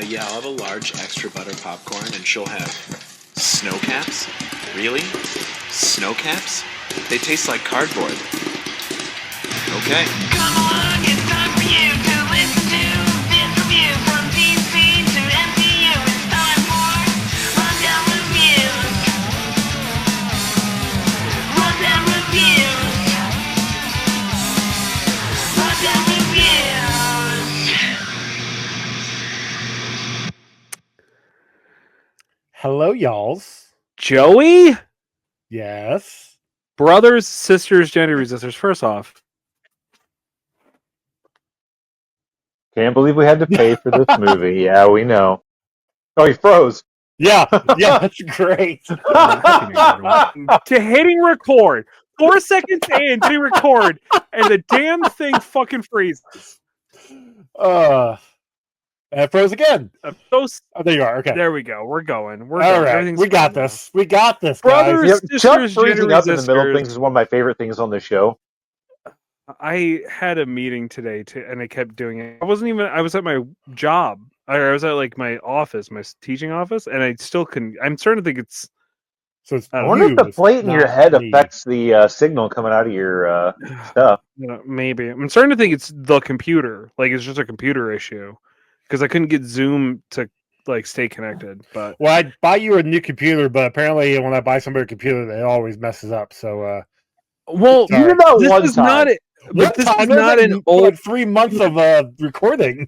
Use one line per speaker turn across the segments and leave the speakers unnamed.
Yeah, I'll have a large extra butter popcorn, and she'll have snow caps. Really? Snow caps? They taste like cardboard. Okay.
Come along, it's time for you to listen to this review from DC to MCU. It's time for Rundown Reviews. Rundown Reviews. Rundown Reviews.
Hello, y'alls.
Joey?
Yes.
Brothers, sisters, gender resistors. First off,
Can't believe we had to pay for this movie. Yeah, we know. Oh, he froze.
Yeah, that's great.
Happy New Year, everyone. To hitting record, 4 seconds in to record, and the damn thing fucking freezes.
And it froze again.
I'm so s-
Oh, there you are. Okay.
There we go. We're going. We're
All
going.
right.
Everything's
We got
fine now.
this. We got this,
Brothers,
guys.
Yep, Chuck
sisters,
freezing
gender
up in the middle of
resistors.
things is one of my favorite things on the show.
I had a meeting today and I kept doing it. I was at my job. I was at like my office, my teaching office, and I still couldn't. I'm starting to think it's.
So it's
I wonder if the
you,
plate in your
not
head
me.
affects the signal coming out of your stuff.
Maybe. I'm starting to think it's the computer. Like it's just a computer issue. Because I couldn't get Zoom to like stay connected. But
Well, I'd buy you a new computer, but apparently when I buy somebody a computer, it always messes up. So,
well,
sorry.
Even that
this
one
is
time.
not it. But this is not an old.
like 3 months of recording.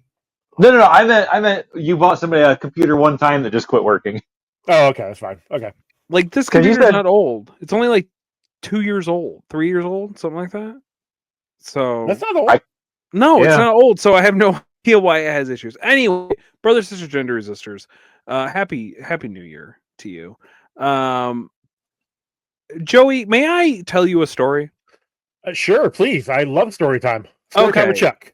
No. I meant you bought somebody a computer one time that just quit working.
Oh, okay, that's fine. Okay.
Like this
'Cause you
computer's
said-
not old. It's only like 2 years old, 3 years old, something like that. So
That's not old.
no, it's
Yeah.
not old. So I have no idea why it has issues. Anyway, brothers, sisters, gender resistors. Happy New Year to you. Joey, may I tell you a story?
Sure, please. I love story time. Story time with
Okay.
Chuck.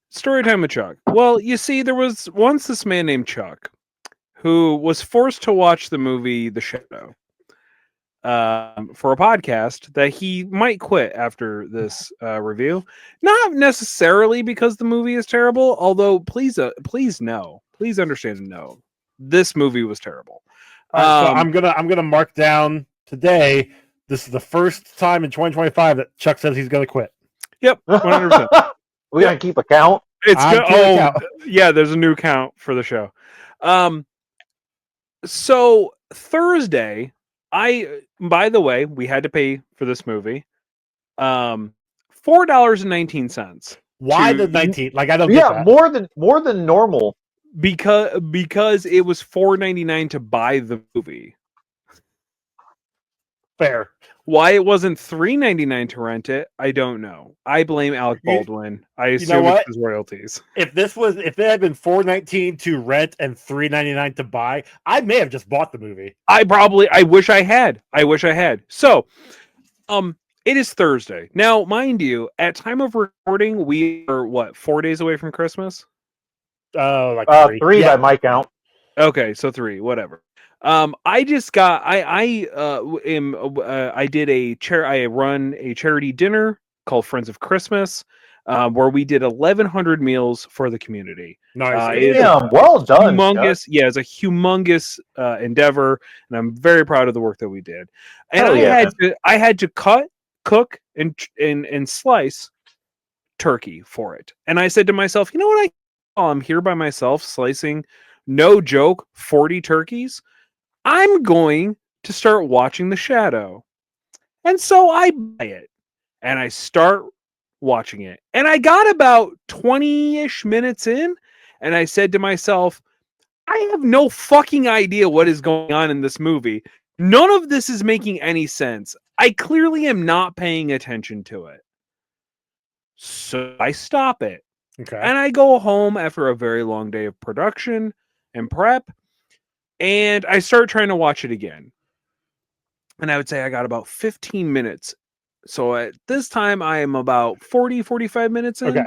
Story time with Chuck. Well, you see, there was once this man named Chuck who was forced to watch the movie The Shadow for a podcast that he might quit after this review. Not necessarily because the movie is terrible, although please understand and know this movie was terrible.
All right, so I'm gonna mark down today. This is the first time in 2025 that Chuck says he's gonna quit.
Yep, 100%.
We gotta keep a count.
Yeah, there's a new count for the show. So Thursday, by the way, we had to pay for this movie. $4.19.
Why the 19? Like I don't get
Yeah,
that.
more than normal.
Because it was $4.99 to buy the movie.
Fair.
Why it wasn't $3.99 to rent it, I don't know. I blame Alec Baldwin. I assume
what?
it's his royalties.
If it had been $4.19 to rent and $3.99 to buy, I may have just bought the movie.
I wish I had. So, it is Thursday. Now, mind you, at time of recording, we are 4 days away from Christmas?
Oh, like
Three
Yeah.
by my count.
Okay, so 3, whatever. I just got I run a charity dinner called Friends of Christmas, where we did 1,100 meals for the community.
Nice.
It's
Damn, well done.
humongous. Chuck. Yeah, it's a humongous endeavor, and I'm very proud of the work that we did. And I had to cut, cook, and slice turkey for it. And I said to myself, you know what? I'm here by myself slicing, no joke, 40 turkeys. I'm going to start watching The Shadow. And so I buy it and I start watching it. And I got about 20-ish minutes in and I said to myself, I have no fucking idea what is going on in this movie. None of this is making any sense. I clearly am not paying attention to it. So I stop it.
Okay.
And I go home after a very long day of production and prep. And I start trying to watch it again. And I would say I got about 15 minutes. So at this time, I am about 45 minutes in.
Okay.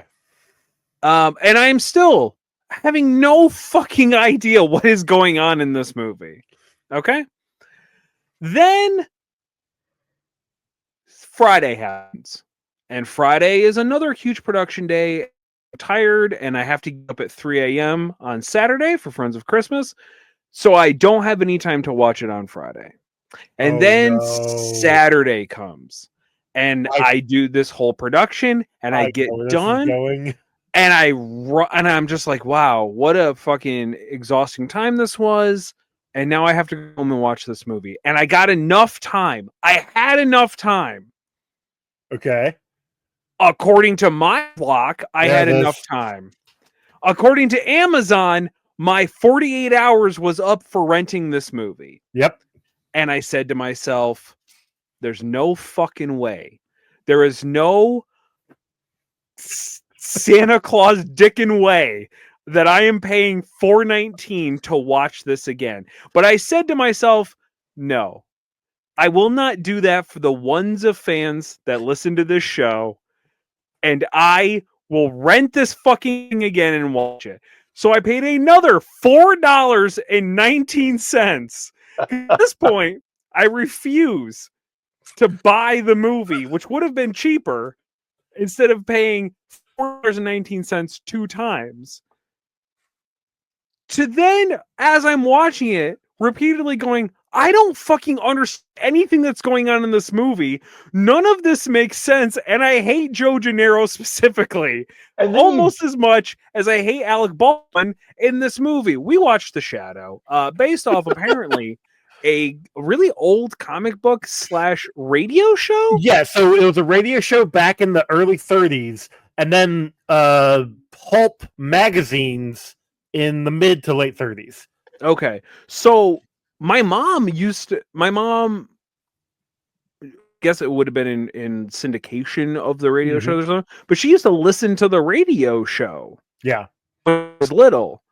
And I'm still having no fucking idea what is going on in this movie. Okay? Then Friday happens. And Friday is another huge production day. tired and I have to get up at 3 a.m. on Saturday for Friends of Christmas. So I don't have any time to watch it on Friday. And
Oh,
then
no.
Saturday comes and I do this whole production and I get
know where this is
done
going.
and and I'm just like, wow, what a fucking exhausting time this was. And now I have to go home and watch this movie. And I got enough time. I had enough time.
Okay.
According to my clock, I
Yeah,
had enough time. According to Amazon, my 48 hours was up for renting this movie.
Yep.
And I said to myself, there's no fucking way. There is no Santa Claus dickin' way that I am paying $4.19 to watch this again. But I said to myself, no, I will not do that for the ones of fans that listen to this show. And I will rent this fucking thing again and watch it. So I paid another $4.19. At this point, I refuse to buy the movie, which would have been cheaper instead of paying $4.19 two times. To then, as I'm watching it, repeatedly going, I don't fucking understand anything that's going on in this movie. None of this makes sense, and I hate Joe Janero specifically almost as much as I hate Alec Baldwin in this movie. We watched The Shadow, based off apparently a really old comic book / radio show.
Yeah, so it was a radio show back in the early 30s, and then pulp magazines in the mid to late 30s.
Okay, so my mom, guess it would have been in syndication of the radio show or something, but she used to listen to the radio show.
Yeah.
When I was little,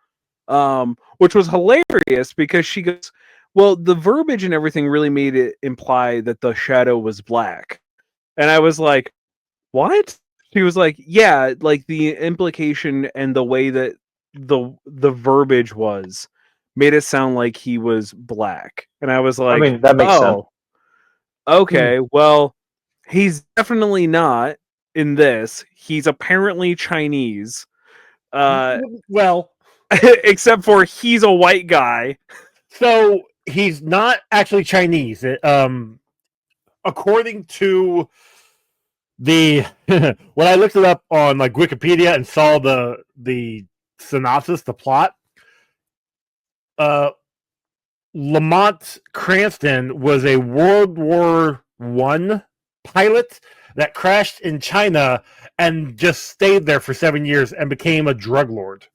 which was hilarious because she goes, well, the verbiage and everything really made it imply that the shadow was black. And I was like, what? She was like, yeah, like the implication and the way that the verbiage was made it sound like he was black. And I was like,
I mean, that makes sense.
Okay, well, he's definitely not in this. He's apparently Chinese.
Well,
except for he's a white guy.
So he's not actually Chinese. According to the when I looked it up on like Wikipedia and saw the synopsis, the plot, Lamont Cranston was a World War I pilot that crashed in China and just stayed there for 7 years and became a drug lord.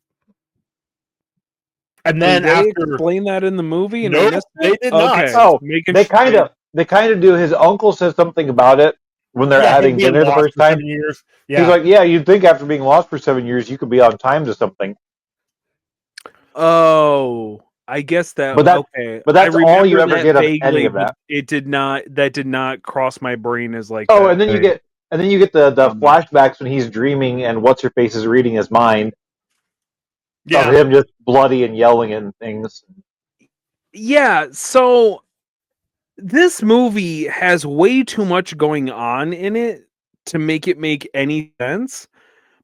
And then
did they
after
explain that in the movie, and
nope, they did not.
Okay.
Oh,
Making
they
sure.
kind of do. His uncle says something about it when they're having
him being
dinner the
lost
first
for
time.
7 years. Yeah.
He's like, yeah, you'd think after being lost for 7 years, you could be on time to something.
Oh, I guess that.
But that-
okay,
but that's
I
all you
remember
ever
that
get of any
vaguely,
of that.
but it did not. That did not cross my brain as like.
Oh,
that
and then you
thing.
get the flashbacks when he's dreaming and what's her face is reading his mind of him just bloody and yelling and things.
Yeah, so this movie has way too much going on in it to make it make any sense,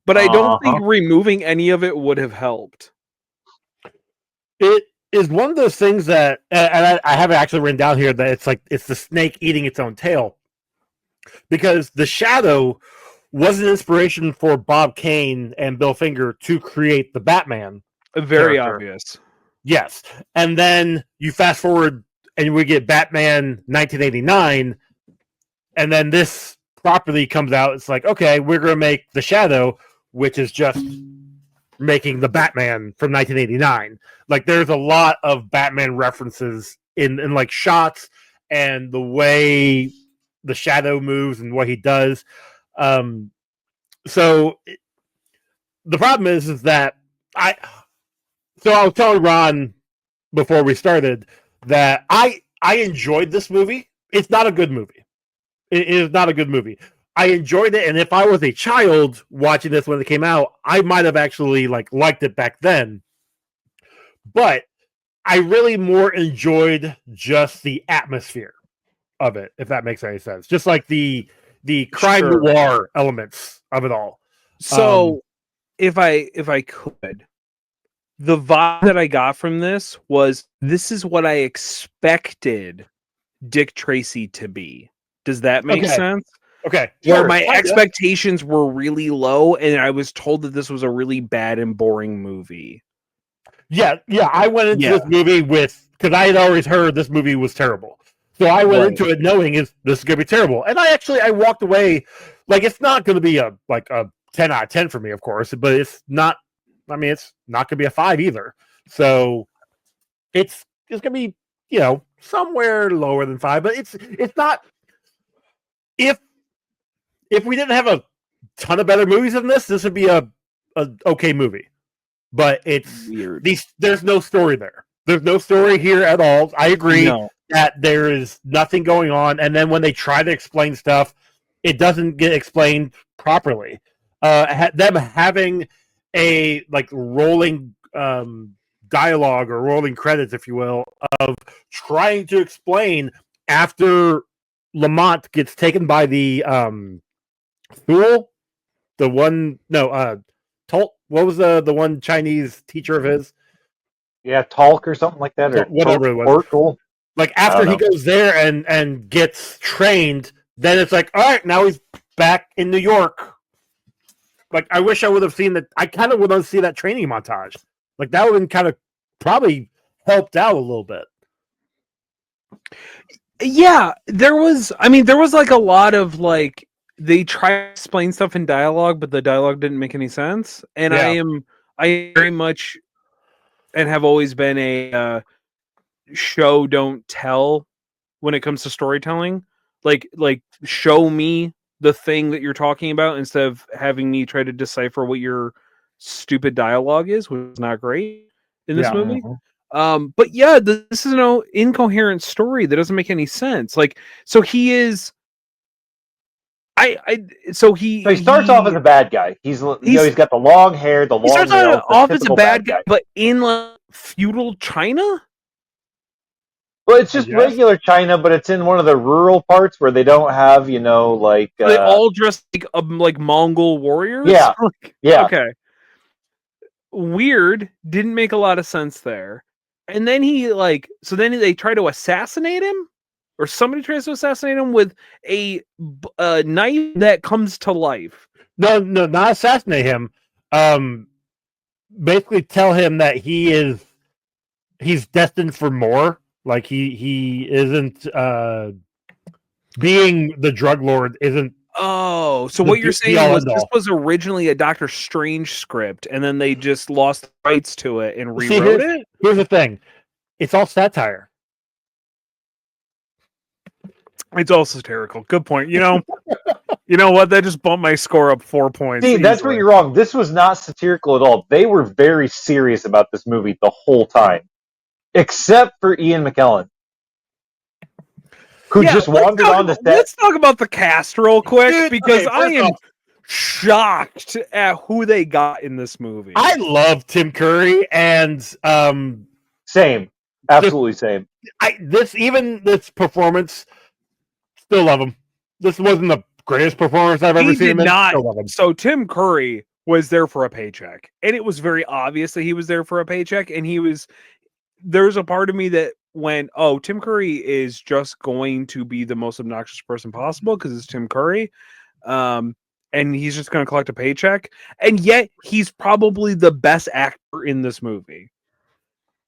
but I don't think removing any of it would have helped.
It is one of those things that, and I have it actually written down here, that it's the snake eating its own tail. Because The Shadow was an inspiration for Bob Kane and Bill Finger to create the Batman.
Very
character.
obvious.
Yes. And then you fast forward and we get Batman 1989, and then this property comes out. It's like, okay, we're going to make The Shadow, which is just making the Batman from 1989. Like, there's a lot of Batman references in like shots and the way the Shadow moves and what he does. So the problem is that I was telling Ron before we started that I enjoyed this movie. It's not a good movie. It is not a good movie. I enjoyed it, and if I was a child watching this when it came out, I might have actually liked it back then. But I really more enjoyed just the atmosphere of it, if that makes any sense. Just like the crime noir elements of it all.
So if I could, the vibe that I got from this is what I expected Dick Tracy to be. Does that make
Okay.
sense?
Okay.
Where
Sure,
my
kinda.
expectations were really low, and I was told that this was a really bad and boring movie.
Yeah. I went into
Yeah.
this movie because I had always heard this movie was terrible. So I went
Right.
into it knowing this is gonna be terrible. And I walked away like it's not gonna be a 10 out of 10 for me, of course, but it's not it's not gonna be a 5 either. So it's gonna be, somewhere lower than 5, but it's not if we didn't have a ton of better movies than this would be a okay movie. But it's
Weird.
there's no story there. There's no story here at all. I agree
No.
that there is nothing going on, and then when they try to explain stuff, it doesn't get explained properly. Them having a rolling dialogue or rolling credits, if you will, of trying to explain after Lamont gets taken by the Thule, the one Tolk. What was the one Chinese teacher of his?
Yeah, Talk or something like that, or
Whatever it was.
Torkel.
Like after he goes there and gets trained, then it's like, all right, now he's back in New York. Like I wish I would have seen that. I kind of would have seen that training montage. Like that would have been kind of probably helped out a little bit.
Yeah, there was like a lot of like they try to explain stuff in dialogue, but the dialogue didn't make any sense. And
Yeah.
I very much and have always been a show don't tell when it comes to storytelling. Like show me the thing that you're talking about instead of having me try to decipher what your stupid dialogue is, which is not great in this movie. But yeah, this is no incoherent story that doesn't make any sense. Like, so he is. So he
starts off as a bad guy. He's got the long hair, the long
he starts
nails.
off as a bad guy, but in like feudal China.
Well, it's just regular China, but it's in one of the rural parts where they don't have, they
all dressed like Mongol warriors.
Yeah, yeah.
Okay. Weird. Didn't make a lot of sense there. And then then they try to assassinate him, or somebody tries to assassinate him with a knife that comes to life.
No, not assassinate him. Basically tell him that he's destined for more. Like he isn't being the drug lord isn't.
Oh, so what you're saying was this was originally a Doctor Strange script, and then they just lost rights to it and rewrote it?
Here's the thing. It's all satire.
It's all satirical. Good point. You know what? That just bumped my score up 4 points.
See, that's where you're wrong. This was not satirical at all. They were very serious about this movie the whole time. Except for Ian McKellen. Who just wandered on the set.
Let's talk about the cast real quick, because I am shocked at who they got in this movie.
I love Tim Curry, and
same, absolutely same.
This performance, still love him. This wasn't the greatest performance I've ever seen.
So Tim Curry was there for a paycheck, and it was very obvious that he was there for a paycheck, and there's a part of me that went, oh, Tim Curry is just going to be the most obnoxious person possible because it's Tim Curry. And he's just going to collect a paycheck. And yet he's probably the best actor in this movie.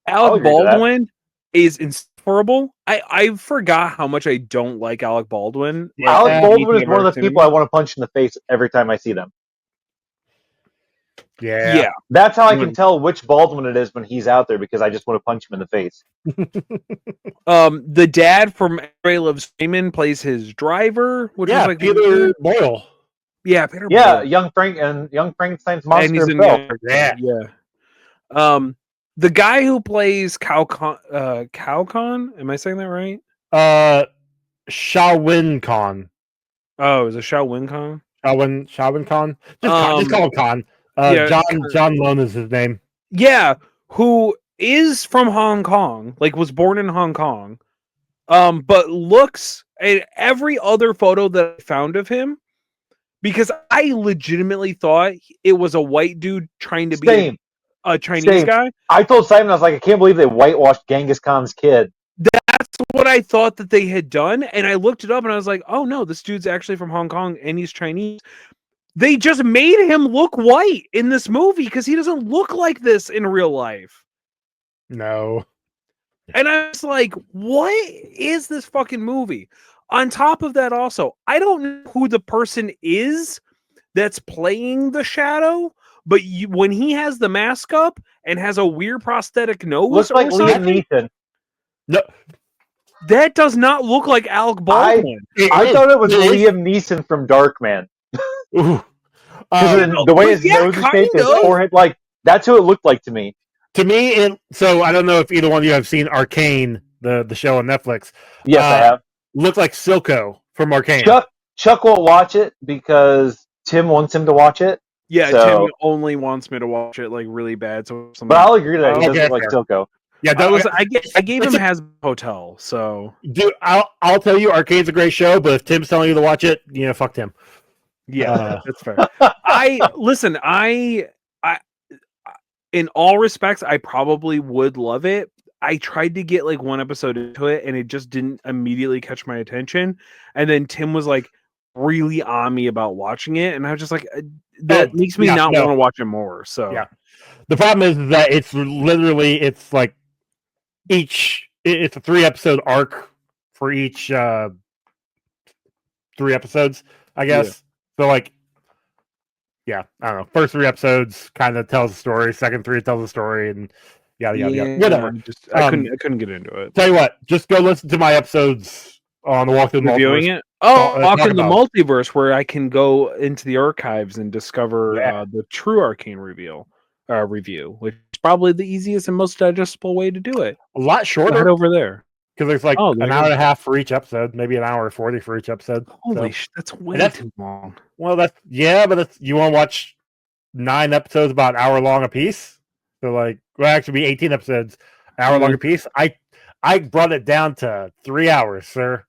Alec Baldwin is insufferable. I forgot how much I don't like Alec Baldwin.
Alec Baldwin is one of the people I want to punch in the face every time I see them.
Yeah.
That's how I can tell which Baldwin it is when he's out there, because I just want to punch him in the face.
The dad from Everybody Loves Raymond plays his driver, which is like
Peter Boyle.
Yeah, Peter
Boyle.
Boyle.
Young Frankenstein's monster
himself.
Yeah.
The guy who plays Cowcon, am I saying that right?
Shawin Khan.
Oh, is it Shawin Khan?
Shawin Khan. Just call him Khan. John Lone is his name.
Yeah, who is from Hong Kong, like was born in Hong Kong, but looks at every other photo that I found of him because I legitimately thought it was a white dude trying to be
Same.
a Chinese
Same.
guy.
I told Simon, I was like, I can't believe they whitewashed Genghis Khan's kid.
That's what I thought that they had done, and I looked it up, and I was like, "Oh no, this dude's actually from Hong Kong, and he's Chinese." They just made him look white in this movie because he doesn't look like this in real life.
No.
And I was like, "What is this fucking movie?" On top of that, also, I don't know who the person is that's playing the Shadow, but when he has the mask up and has a weird prosthetic nose,
Looks like
or
Liam
something,
Neeson.
No.
that does not look like Alec Baldwin.
I thought it was Liam Neeson from Darkman.
Ooh.
Because the way
but
his
yeah,
nose is shaped, his
kind of.
forehead, like, that's who it looked like to me.
To me, so I don't know if either one of you have seen Arcane, the show on Netflix.
Yes, I have.
Looked like Silco from Arcane.
Chuck won't watch it because Tim wants him to watch it.
Yeah,
So,
Tim only wants me to watch it like really bad. So,
but I'll agree that he doesn't
Okay,
look like
fair.
Silco.
Yeah,
listen, I gave him Has Hotel, so
dude, I'll tell you, Arcane's a great show, but if Tim's telling you to watch it, fuck Tim.
yeah, that's fair. I in all respects, I probably would love it. I tried to get like one episode into it, and it just didn't immediately catch my attention. And then Tim was like really on me about watching it, and I was just like, that makes me not want to watch it more. So
yeah, the problem is that it's like it's a 3-episode arc for each 3 episodes, I guess. Yeah. So like, yeah, I don't know. First 3 episodes kind of tells the story. Second 3 tells the story, and yada. Whatever.
I couldn't get into it.
Tell you what, just go listen to my episodes on the Walk Through the
Reviewing
Multiverse.
it. Walk in the Multiverse, where I can go into the archives and discover the true Arcane review, which is probably the easiest and most digestible way to do it.
A lot shorter.
Head over there.
Because there's like an hour and a half for each episode, maybe an hour 40 for each episode.
Holy shit, that's way too long.
Well, but you want to watch 9 episodes about an hour long a piece? So like, actually be 18 episodes, an hour long a piece. I brought it down to 3 hours, sir.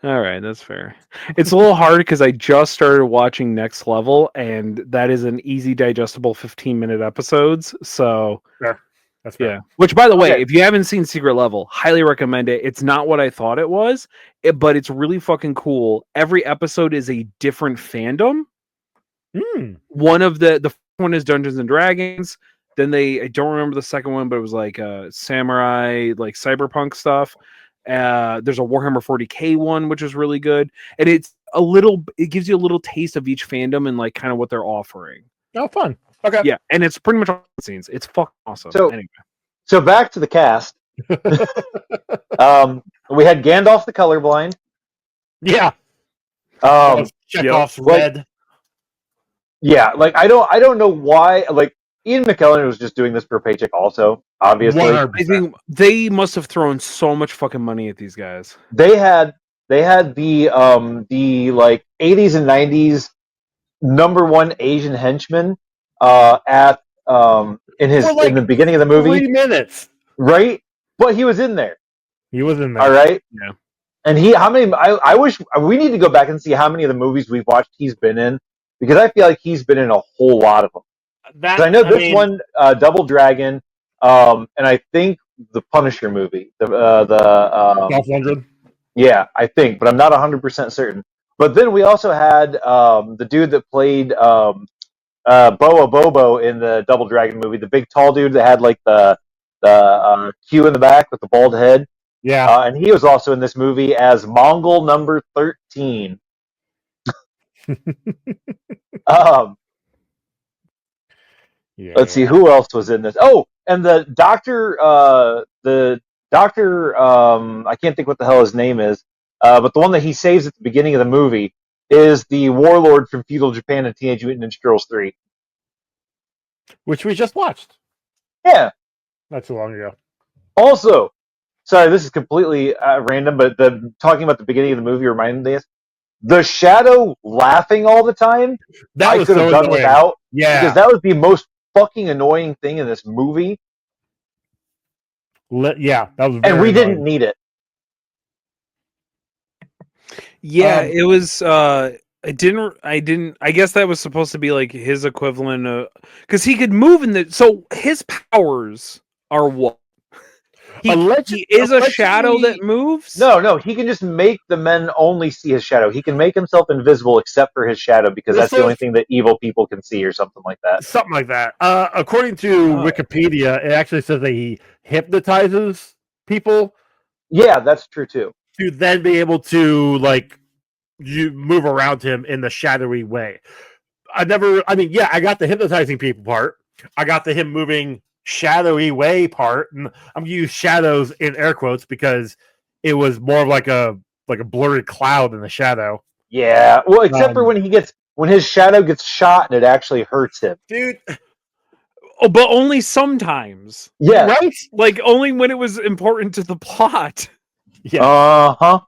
All right, that's fair. It's a little hard because I just started watching Next Level, and that is an easy, digestible 15-minute episodes. So
fair. That's fair.
Yeah. Which, by the way, if you haven't seen Secret Level, highly recommend it. It's not what I thought it was, but it's really fucking cool. Every episode is a different fandom. One of the first one is Dungeons and Dragons. Then I don't remember the second one, but it was like samurai, like cyberpunk stuff. There's a Warhammer 40K one, which is really good, and it gives you a little taste of each fandom and like kind of what they're offering.
Oh, fun. Okay.
Yeah, and it's pretty much all the scenes. It's fucking awesome.
So back to the cast. We had Gandalf the Colorblind.
Yeah. Chekhov's Red.
Yeah, like I don't know why. Like Ian McKellen was just doing this for a paycheck, also. Obviously,
100%.
I think they must have thrown so much fucking money at these guys.
They had the like 80s and 90s #1 Asian henchman at in the beginning of the movie.
3 minutes,
right? But he was in there.
He was in there.
All right.
Yeah.
And how many? I wish we need to go back and see how many of the movies we've watched he's been in, because I feel like he's been in a whole lot of them. I know this one, Double Dragon, and I think the Punisher movie, the
Dolph Lundgren.
Yeah, I think, but I'm not 100% certain. But then we also had the dude that played Boa Bobo in the Double Dragon movie, the big tall dude that had like the Q in the back with the bald head.
Yeah,
and he was also in this movie as Mongol number 13. Let's see who else was in this. Oh, and the doctor, I can't think what the hell his name is, but the one that he saves at the beginning of the movie is the warlord from feudal Japan and Teenage Mutant Ninja Turtles 3.
Which we just watched.
Yeah.
Not too long ago.
Also, sorry, this is completely random, but talking about the beginning of the movie reminded me of the Shadow laughing all the time. I could have done without.
Yeah.
Because that was the most fucking annoying thing in this movie.
Yeah, that was
and we didn't need it.
Yeah, it was I didn't. I guess that was supposed to be like his equivalent of, because he could move in the. So his powers are what? He is a shadow that
Allegedly,
moves.
No, he can just make the men only see his shadow. He can make himself invisible except for his shadow because that's the only thing that evil people can see or something like that.
something like that. According to
Oh.
Wikipedia, it actually says that he hypnotizes people
Yeah, that's true too.
to then be able to like you move around him in the shadowy way. I got the hypnotizing people part. I got the him moving shadowy way part, and I'm gonna use shadows in air quotes because it was more of like a blurry cloud in the shadow.
Yeah, well, except for
Um,
when his shadow gets shot and it actually hurts him.
Dude,
Oh, but only sometimes.
Yeah.
right?
Like only when it was important to the plot.
Yeah.
Uh-huh.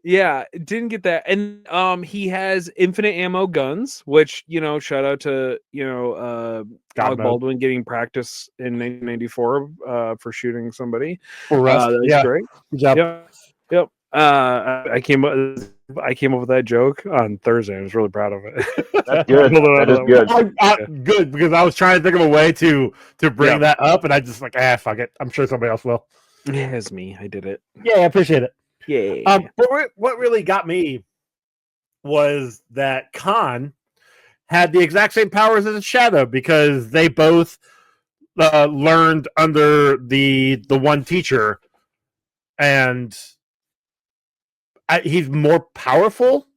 Yeah, didn't get that. And he has infinite ammo guns, which, shout out to,
God
Alec
mode.
Baldwin getting practice in 1994 for shooting somebody.
For Rust.
That's
Yeah.
great.
Good job.
Yep. I came up with that joke on Thursday. I was really proud of it.
That's good. That is good.
Good, because I was trying to think of a way to bring
Yeah.
that up, and I just like, fuck it. I'm sure somebody else will.
Yeah, it's me. I did it.
Yeah, I appreciate it.
Yeah.
But what really got me was that Khan had the exact same powers as Shadow because they both learned under the one teacher, and he's more powerful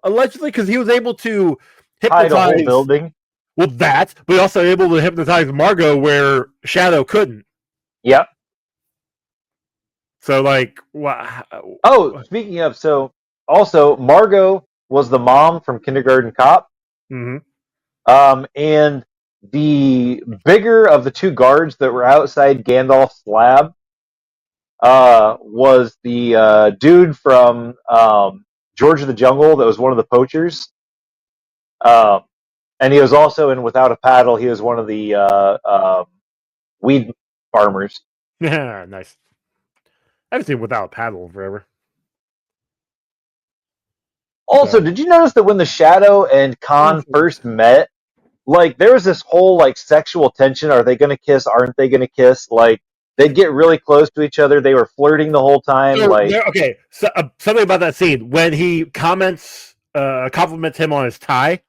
allegedly because he was able to
Hide a whole
hypnotize.
building.
Well, but also able to hypnotize Margot where Shadow couldn't.
Yep.
So, like,
Oh, speaking of, so also Margot was the mom from Kindergarten Cop.
Mm-hmm.
And the bigger of the two guards that were outside Gandalf's lab was the dude from George of the Jungle that was one of the poachers. And he was also in Without a Paddle. He was one of the weed farmers.
Nice. I haven't seen Without a Paddle in forever.
Also, did you notice that when the Shadow and Khan first met, like there was this whole like sexual tension? Are they going to kiss? Aren't they going to kiss? Like they'd get really close to each other. They were flirting the whole time.
Okay, so, something about that scene when he compliments him on his tie.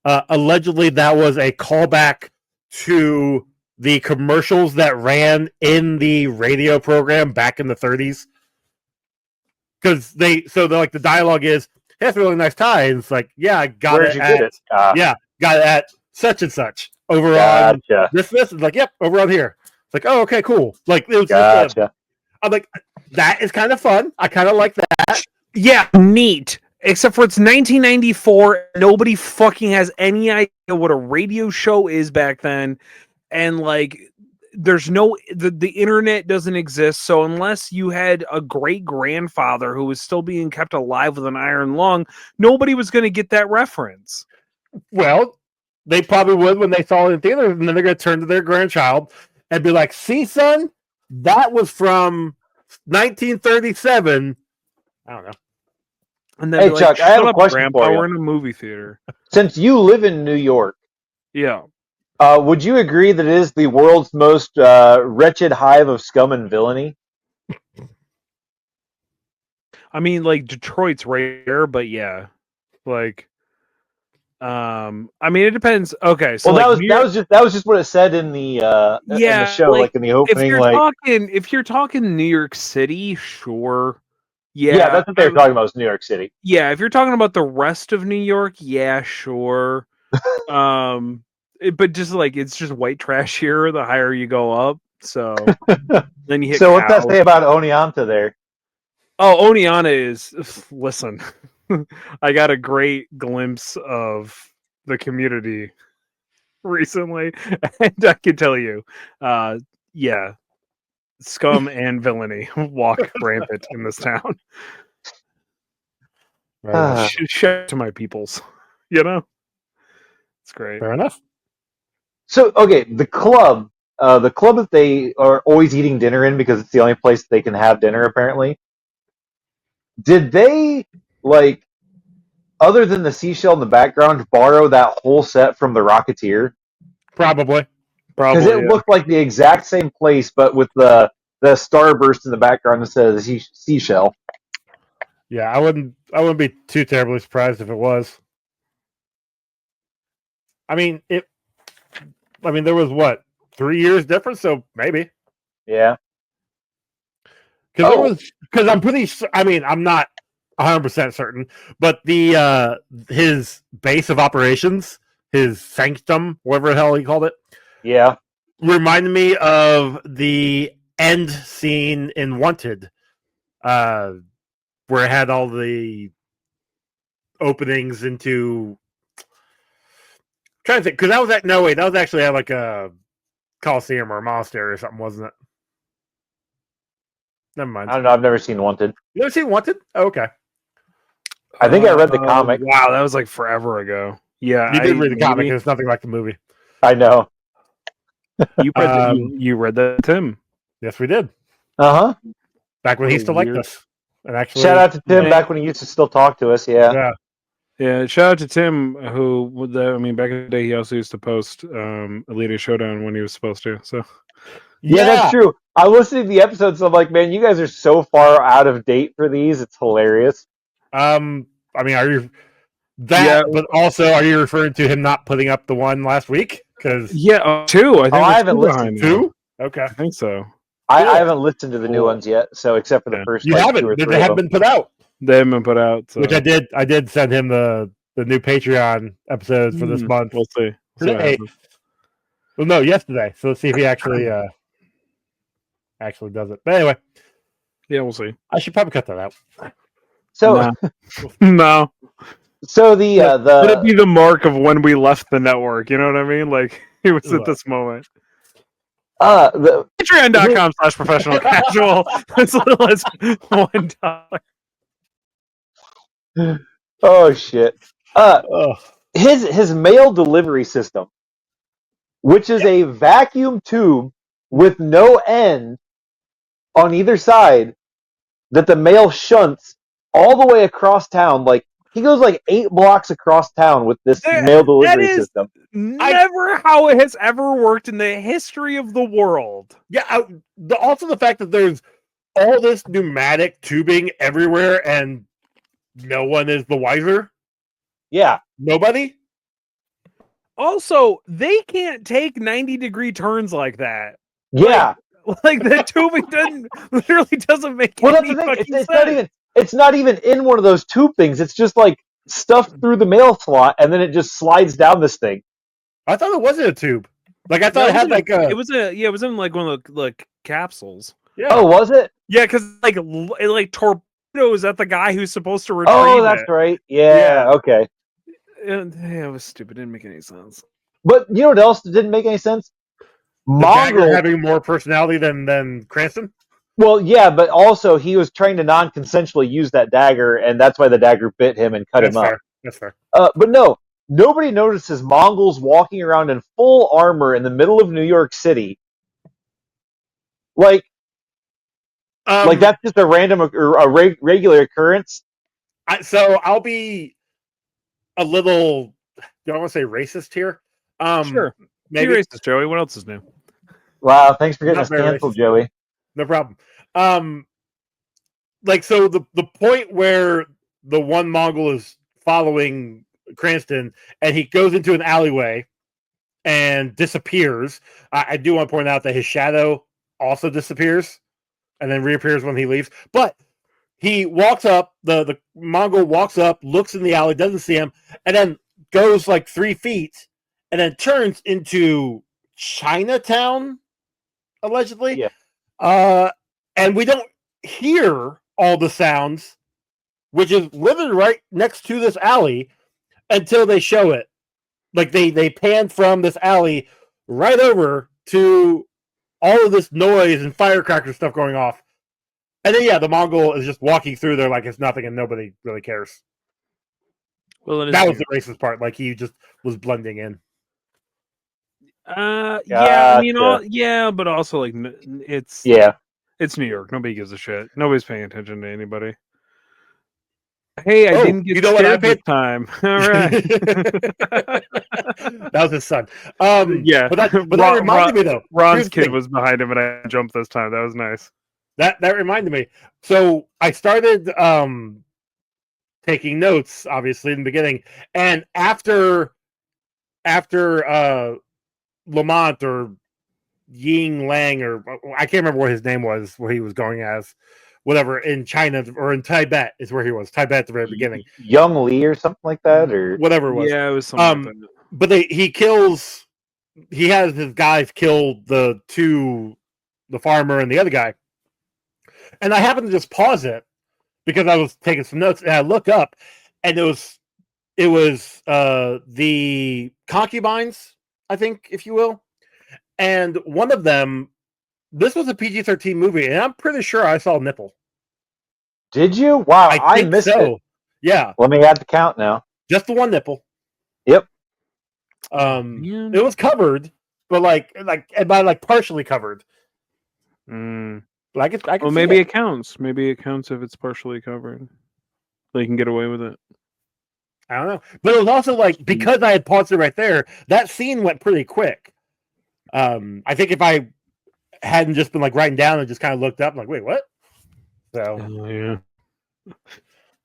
Allegedly, that was a callback to the commercials that ran in the radio program back in the 30s. Because they're like the dialogue is, hey, that's a really nice tie. And it's like, yeah, I got
Where'd
it
you
at
get it?
got it at such and such over
Gotcha.
on this. It's like, yep, over on here. It's like, oh, okay, cool. Like it was
Gotcha.
I'm like, that is kind of fun. I kind of like that.
Yeah, neat. Except for it's 1994. Nobody fucking has any idea what a radio show is back then. And like, there's the internet doesn't exist. So unless you had a great grandfather who was still being kept alive with an iron lung, nobody was going to get that reference.
Well, they probably would when they saw it in theaters, and then they're going to turn to their grandchild and be like, see, son, that was from 1937. I don't know.
And then
Hey,
like,
Chuck, I have
shut
a
up,
question
Grandpa.
for you.
We're in a movie theater.
Since you live in New York,
Yeah.
would you agree that it is the world's most wretched hive of scum and villainy?
I mean, like Detroit's rare, but yeah, like, I mean, it depends. Okay, so
Well,
like,
that was just what it said in the in the show, like in the opening.
If you're talking New York City, sure,
yeah, that's what they were talking about. Was New York City?
Yeah, if you're talking about the rest of New York, yeah, sure. But just like it's just white trash here. The higher you go up, so then you hit.
So what's that say about Oneonta there?
Oh, Oneonta is. Listen, I got a great glimpse of the community recently, and I can tell you, yeah, scum and villainy walk rampant in this town. Shout out to my peoples, it's great.
Fair enough.
So okay, the club that they are always eating dinner in because it's the only place they can have dinner apparently. Did they like other than the seashell in the background, borrow that whole set from The Rocketeer?
Probably.
Because it looked like the exact same place, but with the starburst in the background instead of the seashell.
Yeah, I wouldn't be too terribly surprised if it was. I mean, there was what, 3 years difference, so maybe.
Yeah.
Because I'm pretty. I mean, I'm not 100% certain, but the his base of operations, his sanctum, whatever the hell he called it,
Yeah.
reminded me of the end scene in Wanted, where it had all the openings into. I'm trying to think, because that was that was actually at like a Coliseum or a monastery or something, wasn't it? Never mind.
I don't know. I've never seen Wanted.
You ever seen Wanted? Oh, okay.
I think I read the comic.
Wow, that was like forever ago. Yeah,
You did read the comic, and it's nothing like the movie.
I know.
You read you read that, Tim.
Yes, we did.
Uh huh.
Back when he
What a
still liked
weird-
us. And actually,
Shout out to Tim back when he used to still talk to us. Yeah.
Yeah.
Yeah, shout out to Tim, who back in the day he also used to post Elite Showdown when he was supposed to. So
Yeah, that's true. I listened to the episodes. So I'm like, man, you guys are so far out of date for these. It's hilarious.
I mean, are you that?
Yeah.
But also, are you referring to him not putting up the one last week? Because
two. I think
I
there's
haven't
two
listened
behind
two.
now.
Okay,
I think so.
I
Cool.
haven't listened to the new
Cool.
ones yet. So except for the
Yeah.
first,
you
like,
haven't.
2 or 3
They haven't
of them.
been put out.
They haven't been put out. So.
Which I did. I did send him the new Patreon episodes for this month.
We'll see. We'll see what
Today.
happens.
Well, no, yesterday. So let's see if he actually does it. But anyway,
Yeah, we'll see.
I should probably cut that out.
So
No.
so the
Would it be the mark of when we left the network? You know what I mean? Like it was at this moment.
the
Patreon.com/professional casual. As little as $1.
oh shit.
Oh,
His mail delivery system, which is a vacuum tube with no end on either side that the mail shunts all the way across town. Like he goes like 8 blocks across town with this mail delivery
is-
system.
Never how it has ever worked in the history of the world.
yeah. Also, the fact that there's all this pneumatic tubing everywhere and no one is the wiser.
Yeah.
Nobody.
Also, they can't take 90-degree turns like that.
Yeah.
Like the tubing doesn't make
Well, that's
any
the thing.
fucking sense.
It's not even in one of those tube things. It's just like stuffed through the mail slot, and then it just slides down this thing.
I thought it wasn't a tube. Like I thought
No,
it had like a.
it was in like one of the like capsules.
Yeah.
Oh, was it?
Yeah, because it torpedoes at the guy who's supposed to retrieve
Oh, that's
it.
right. Yeah. Okay.
It was stupid. Didn't make any sense.
But you know what else didn't make any sense?
The dagger
Mongrel.
having more personality than Cranston.
Well, yeah, but also he was trying to non-consensually use that dagger, and that's why the dagger bit him and cut
That's
him
fair.
up.
That's fair.
But no, nobody notices Mongols walking around in full armor in the middle of New York City. Like that's just a random or a regular occurrence.
So I'll be a little. Do I want to say racist here?
Sure.
Maybe.
Be racist, Joey. What else is new?
Wow, thanks for getting
Not
us
very
canceled,
racist.
Joey.
No problem. Like so the point where the one Mongol is following Cranston and he goes into an alleyway and disappears. I do want to point out that his shadow also disappears and then reappears when he leaves. But he walks up, the Mongol walks up, looks in the alley, doesn't see him, and then goes like 3 feet and then turns into Chinatown, allegedly.
Yeah.
And we don't hear all the sounds, which is literally right next to this alley, until they show it. Like they pan from this alley right over to all of this noise and firecracker stuff going off. And then the Mongol is just walking through there like it's nothing and nobody really cares.
Well,
That was the racist part. Like he just was blending in.
Yeah, I mean, but also like it's
Yeah.
It's New York. Nobody gives a shit. Nobody's paying attention to anybody. Hey, I
Oh,
didn't get
you know what I
scared this
paid?
time. All right.
That was his son.
Yeah.
But that reminded me though. Here's
Ron's
the
kid
thing.
was behind him, and I jumped this time. That was nice.
That reminded me. So I started taking notes, obviously, in the beginning, and after Lamont or Ying Lang, or I can't remember what his name was, where he was going as, whatever, in China or in Tibet is where he was. Tibet at the very beginning,
Young Lee or something like that, or
whatever it was.
Yeah, it was something like that.
But he has his guys kill the farmer and the other guy, and I happened to just pause it because I was taking some notes, and I look up, and it was the concubines, I think, if you will, and one of them. This was a PG-13 movie, and I'm pretty sure I saw a nipple.
did you? Wow, I
think
missed
so.
it.
Yeah,
Let me add the count now.
just the one nipple.
Yep.
Man.
It was covered, but like partially covered.
Mm.
But I could
Well,
see
maybe
it.
it counts. Maybe it counts if it's partially covered. They can get away with it.
I don't know, but it was also like because I had paused it right there. That scene went pretty quick. I think if I hadn't just been like writing down and just kind of looked up, I'm like, wait, what? So
Oh, yeah.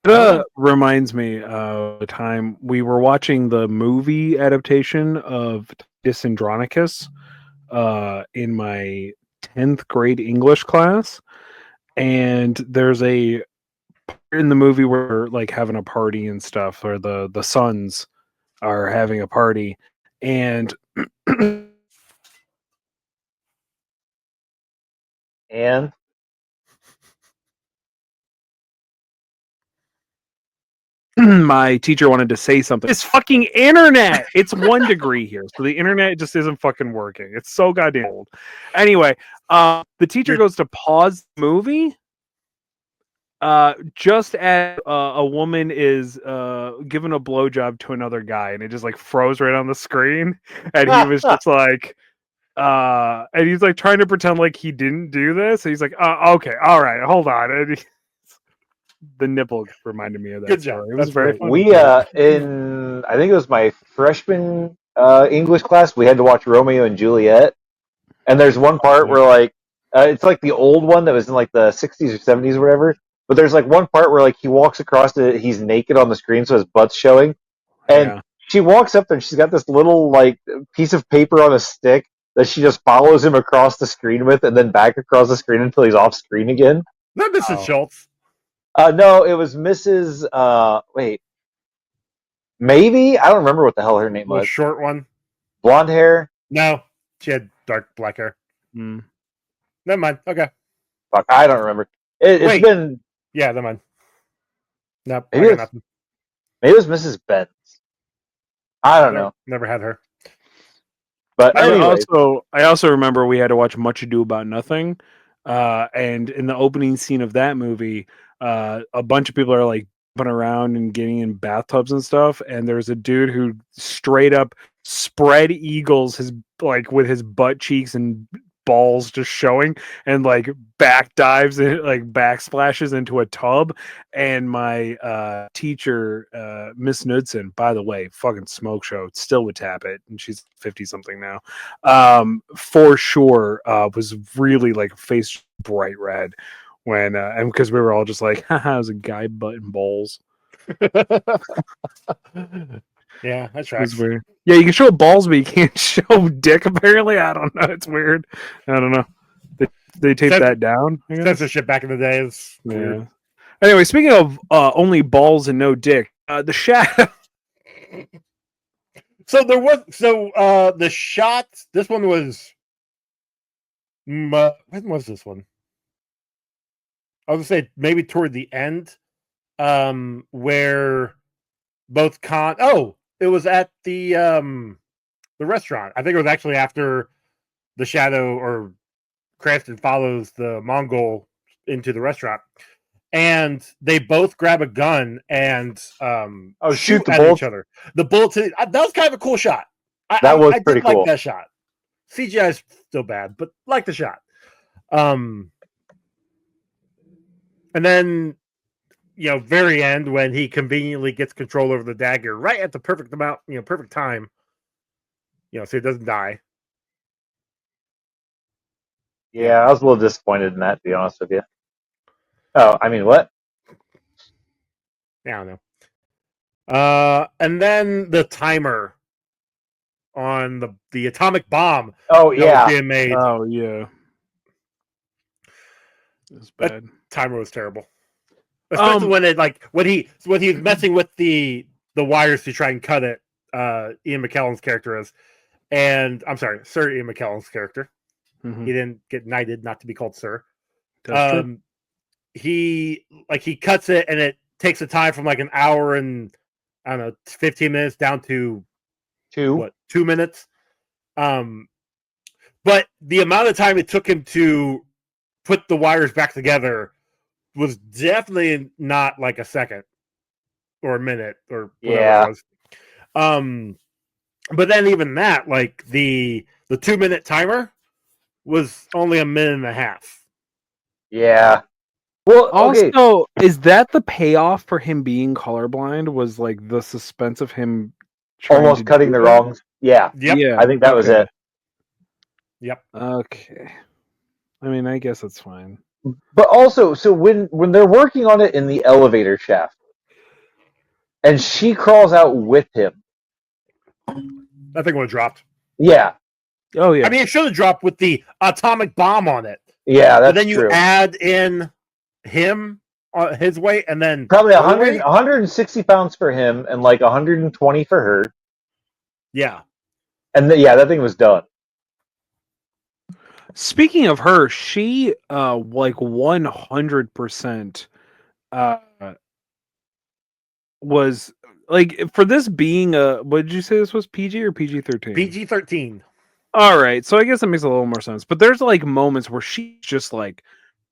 It reminds me of the time we were watching the movie adaptation of Titus Andronicus in my 10th grade English class. And there's a part in the movie where we're like having a party and stuff, or the sons are having a party. And
And
my teacher wanted to say something. It's fucking internet. It's 1 degree here, so the internet just isn't fucking working. It's so goddamn old. Anyway, the teacher goes to pause the movie. Just as a woman is giving a blowjob to another guy, and it just like froze right on the screen, and he was just like, and he's like trying to pretend like he didn't do this. And he's like, okay, all right, hold on. And the nipple reminded me of that.
Good job.
Story. It was
That's
very
great.
funny.
we in I think it was my freshman English class, we had to watch Romeo and Juliet. And there's one part where like it's like the old one that was in like the 60s or 70s or whatever. But there's like one part where like he walks across it, he's naked on the screen, so his butt's showing. And
Yeah.
she walks up there and she's got this little like piece of paper on a stick that she just follows him across the screen with, and then back across the screen until he's off screen again.
Not Mrs.
Oh.
Schultz.
No, it was Mrs. Wait, maybe I don't remember what the hell her name
Little
was.
short one.
Blonde hair.
No, she had dark black hair.
Mm.
Never mind. Okay.
Fuck, I don't remember. It's
Wait.
been
Yeah, never mind. Nope. I
maybe
got
it's,
nothing.
maybe it was Mrs. Benz. I don't know.
Never had her.
But
I
anyway,
also remember we had to watch Much Ado About Nothing, and in the opening scene of that movie, a bunch of people are like jumping around and getting in bathtubs and stuff, and there's a dude who straight up spread eagles his like with his butt cheeks and balls just showing, and like back dives and like backsplashes into a tub. And my teacher, Miss Knudsen, by the way, fucking smoke show, still would tap it, and she's 50 something now, for sure, was really like face bright red when and because we were all just like, haha, it was a guy butt and balls.
Yeah, that's
It was
right.
weird. Yeah, you can show balls, but you can't show dick. Apparently, I don't know. It's weird. I don't know. They taped that down. I guess?
Censorship back in the day is
Yeah.
weird.
Anyway, speaking of only balls and no dick, the Shadow.
So there was the shot. This one was. When was this one? I was gonna say maybe toward the end, where both it was at the restaurant. I think it was actually after the Shadow or Cranston follows the Mongol into the restaurant, and they both grab a gun and
shoot the
at
bullets?
each other. The bullets. That was kind of a cool shot.
That was
I
pretty
did like
cool.
that shot. CGI is still bad, but like the shot. And then very end when he conveniently gets control over the dagger right at the perfect amount, perfect time. So he doesn't die.
Yeah, I was a little disappointed in that, to be honest with you. Oh, I mean, what?
I don't know. And then the timer on the atomic bomb
Oh,
that was
yeah.
being made.
Oh yeah, it's bad.
Timer was terrible, especially when it when he was messing with the wires to try and cut it. Ian McKellen's character is, and I'm sorry, Sir Ian McKellen's character.
Mhm.
He didn't get knighted, not to be called Sir.
That's true.
He cuts it, and it takes the time from like an hour and I don't know 15 minutes down to 2 minutes. But the amount of time it took him to put the wires back together was definitely not like a second or a minute or whatever it was. But then even that, like the 2 minute timer was only a minute and a half.
Yeah. Well, okay.
Also, is that the payoff for him being colorblind? Was like the suspense of him
Almost cutting the wrong. Yeah.
Yep.
Yeah,
I think that was it.
Yep.
Okay. I mean, I guess it's fine.
But also, so when they're working on it in the elevator shaft, and she crawls out with him.
That thing would have dropped.
Yeah.
Oh yeah.
I mean, it should have dropped with the atomic bomb on it.
Yeah, that's
But then you
true.
add in him, his weight, and then
Probably
her
100,
weight?
160 pounds for him and like 120 for her.
Yeah.
And that thing was done.
Speaking of her, she like 100% was like, for this being what did you say this was, PG or PG-13?
PG-13.
All right, so I guess that makes a little more sense. But there's like moments where she's just like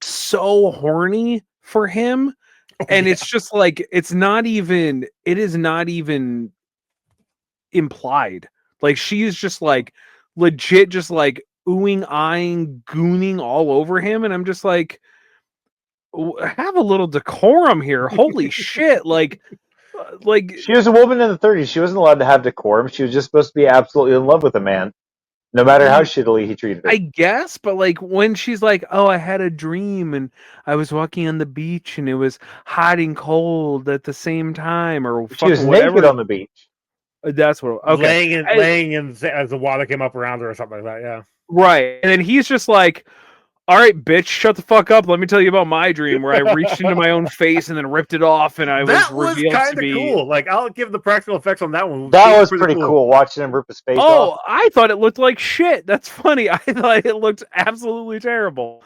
so horny for him, and it's just like it is not even implied. Like she's just like legit just like oohing, eyeing, gooning all over him, and I'm just like, have a little decorum here. Holy shit. Like
She was a woman in the 30s. She wasn't allowed to have decorum. She was just supposed to be absolutely in love with a man, no matter how shittily he treated her.
I guess, but like when she's like, "Oh, I had a dream and I was walking on the beach and it was hot and cold at the same time," or
She was
fucking whatever.
naked on the beach.
That's what. Okay,
laying in as the water came up around her or something like that. Yeah.
Right, and then he's just like, "All right, bitch, shut the fuck up. Let me tell you about my dream where I reached into my own face and then ripped it off, and I
That
was
was
revealed
kind
to
of
be
cool. Like, I'll give the practical effects on that one.
That was pretty cool. Watching him rip his face off.
Oh, I thought it looked like shit. That's funny. I thought it looked absolutely terrible.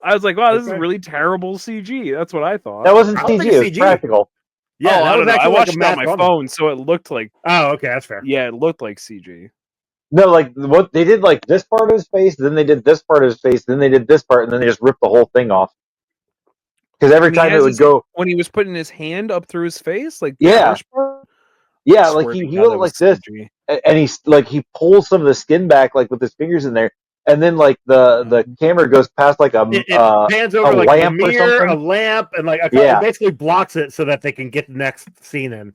I was like, wow, this is really terrible CG. That's what I thought.
That wasn't CG. It was practical.
Yeah,
I don't know. I
actually
watched
like
it on my phone, so it looked like.
Oh, okay, that's fair.
Yeah, it looked like CG.
No, like what they did, like this part of his face, then they did this part of his face, then they did this part, and then they just ripped the whole thing off. Because every time it would go,
when he was putting his hand up through his face, like
yeah,
first part,
yeah, like he looked like this, and he's like he pulls some of the skin back, like with his fingers in there, and then like the camera goes past like
it pans over
a
like
lamp
a mirror,
or something,
a lamp, and like
yeah,
it basically blocks it so that they can get the next scene in.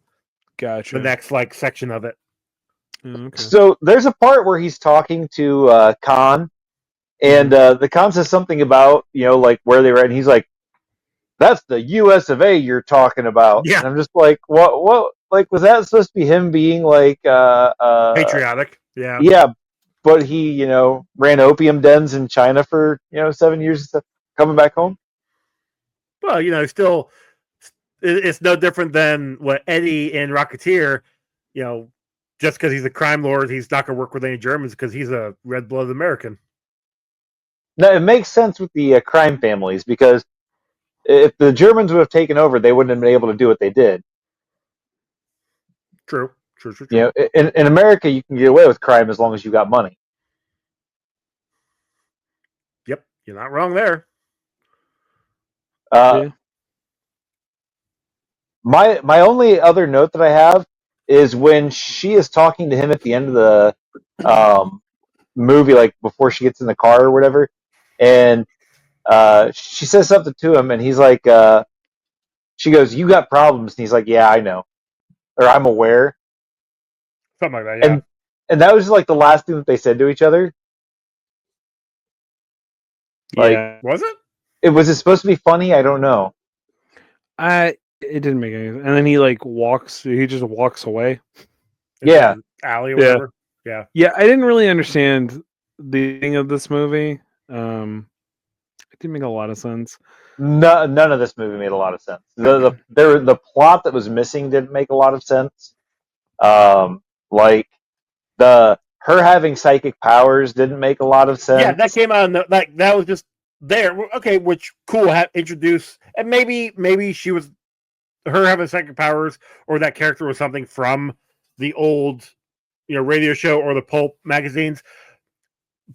Gotcha.
The next like section of it.
Okay.
So there's a part where he's talking to Khan, and the Khan says something about like where they were at, and he's like, "That's the U.S. of A. you're talking about."
Yeah.
And I'm just like, what? Like, was that supposed to be him being like
patriotic? Yeah.
Yeah, but he ran opium dens in China for 7 years and stuff, coming back home.
Well, still, it's no different than what Eddie in Rocketeer, just because he's a crime lord, he's not going to work with any Germans because he's a red-blooded American.
Now, it makes sense with the crime families, because if the Germans would have taken over, they wouldn't have been able to do what they did.
True.
In America, you can get away with crime as long as you got money.
Yep, you're not wrong there.
My only other note that I have is when she is talking to him at the end of the movie, like before she gets in the car or whatever, and she says something to him, and he's like, she goes, "You got problems," and he's like, "Yeah, I know, or I'm aware."
Something like that. Yeah.
And that was like the last thing that they said to each other. Like,
Yeah,
Was it?
it supposed to be funny? I don't know.
it didn't make any. And then he like walks. He just walks away.
Into
Yeah.
the alley or
Yeah.
whatever. Yeah.
Yeah, I didn't really understand the thing of this movie. It didn't make a lot of sense.
No, none of this movie made a lot of sense. The plot that was missing didn't make a lot of sense. Like her having psychic powers didn't make a lot of sense.
Yeah, that came out. That was just there. Okay, which cool. Introduce, and maybe she was her having psychic powers, or that character was something from the old, radio show or the pulp magazines.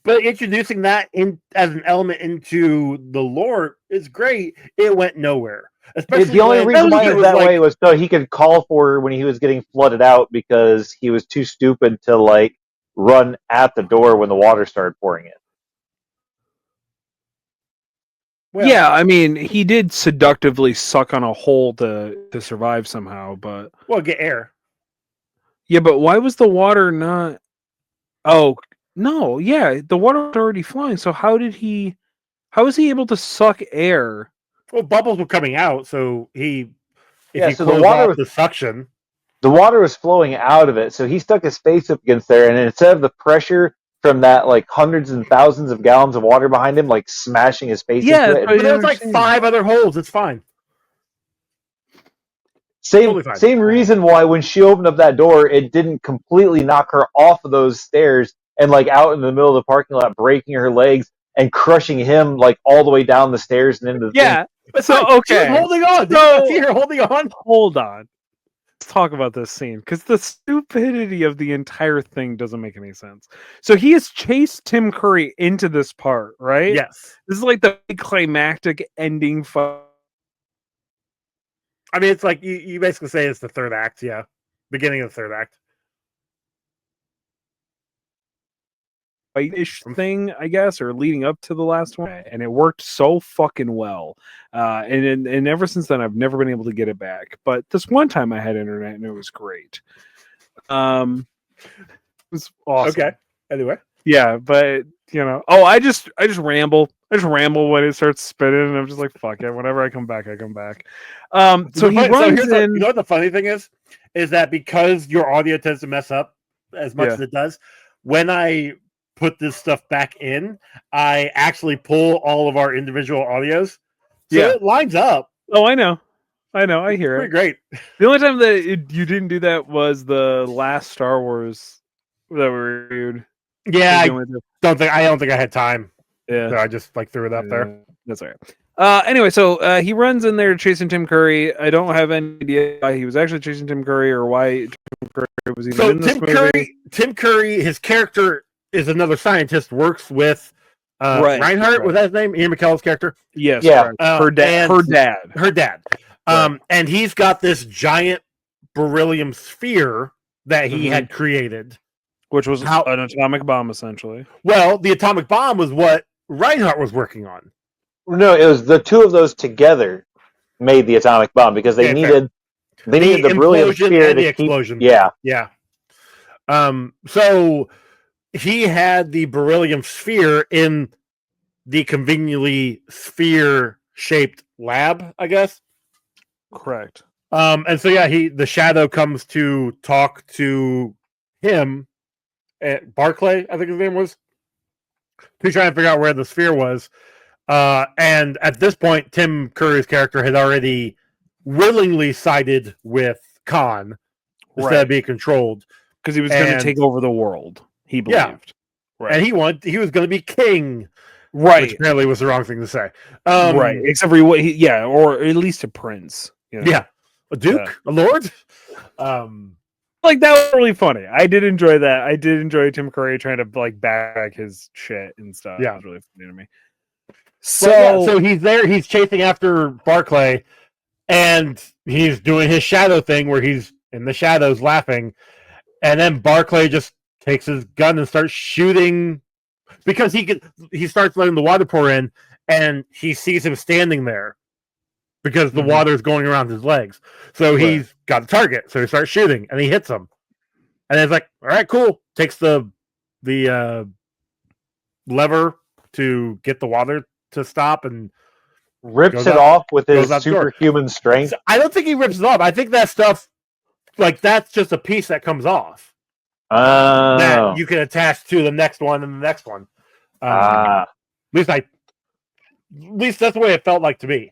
But introducing that in as an element into the lore is great. It went nowhere. Especially
the only reason why it was that
like,
way was so he could call for her when he was getting flooded out because he was too stupid to like run at the door when the water started pouring in.
well,
Yeah, I mean, he did seductively suck on a hole to survive somehow, but
get air.
yeah, but why was the water not? Oh no, yeah, the water was already flowing. So how was he able to suck air?
Well, bubbles were coming out, so if
Yeah,
you
so the
close
water
off
was-
the suction.
The water was flowing out of it, so he stuck his face up against there, and instead of the pressure from that like hundreds and thousands of gallons of water behind him, like smashing his face
Yeah,
into it.
But there was like 5 other holes. It's fine. Totally fine.
Same reason why when she opened up that door, it didn't completely knock her off of those stairs and like out in the middle of the parking lot, breaking her legs and crushing him like all the way down the stairs and into the thing.
Yeah.
It's
So
fine. She was
okay,
holding on. Did you
So-
not see her holding on?
hold on. Let's talk about this scene because the stupidity of the entire thing doesn't make any sense. So he has chased Tim Curry into this part, right?
Yes.
This is like the big climactic ending fight.
I mean, it's like you basically say it's the third act. Yeah, beginning of the third act.
Ish thing, I guess, or leading up to the last one, and it worked so fucking well. And ever since then, I've never been able to get it back. But this one time, I had internet, and it was great. It was awesome.
Okay. Anyway.
Yeah, but I just ramble. I just ramble when it starts spinning, and I'm just like, fuck it. Whenever I come back, I come back. So he runs in.
You know what the funny thing is that because your audio tends to mess up as much as it does, when I put this stuff back in, I actually pull all of our individual audios. So it lines up.
Oh, I know. I hear
Pretty
it.
great.
The only time that you didn't do that was the last Star Wars that we reviewed.
Yeah, I
Doing it.
don't think I had time.
Yeah.
So I just threw it up there.
That's all right. Anyway, so he runs in there chasing Tim Curry. I don't have any idea why he was actually chasing Tim Curry or why Tim Curry was even in this movie.
Tim Curry, his character is another scientist, works with Reinhardt. Was that his name? Ian McKellen's character?
Yes.
Yeah.
Correct. Her dad.
Right. And he's got this giant beryllium sphere that he had created.
Which was an atomic bomb, essentially.
Well, the atomic bomb was what Reinhardt was working on.
No, it was the two of those together made the atomic bomb because they needed the beryllium sphere
and the
to
explosion.
keep. Yeah.
Yeah. So he had the beryllium sphere in the conveniently sphere-shaped lab, I guess.
Correct.
And so the Shadow comes to talk to him. Barclay, I think his name was, to try and figure out where the sphere was. And at this point, Tim Curry's character had already willingly sided with Khan instead of being controlled.
Because he was going to take over the world, he believed.
Yeah. Right. And he was going to be king.
Right.
Which apparently was the wrong thing to say.
Right. Except for or at least a prince.
Yeah. A duke? A lord?
Like, that was really funny. I did enjoy that. I did enjoy Tim Curry trying to like back his shit and stuff.
Yeah.
It was really funny to me.
So he's there, he's chasing after Barclay, and he's doing his shadow thing where he's in the shadows laughing, and then Barclay just takes his gun and starts shooting because he starts letting the water pour in, and he sees him standing there. because the
Mhm.
water is going around his legs. So
Right.
he's got a target. So he starts shooting, and he hits him. And it's like, all right, cool. Takes the lever to get the water to stop, and
Rips
Goes
it
out-
off with
goes
his
out the door.
superhuman strength.
So I don't think he rips it off. I think that stuff, like that's just a piece that comes off that
Oh.
you can attach to the next one and the next one.
Ah.
At least that's the way it felt like to me.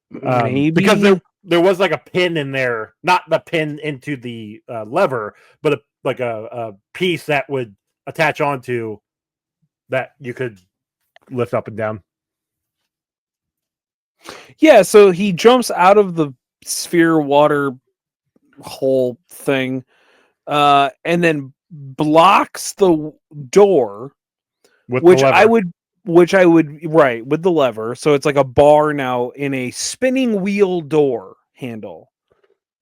Maybe
Because there was like a pin in there, not the pin into the lever, but a piece that would attach onto that you could lift up and down.
Yeah, so he jumps out of the sphere water hole thing, and then blocks the door,
With
which
the lever.
I would right with the lever. So it's like a bar now in a spinning wheel door handle.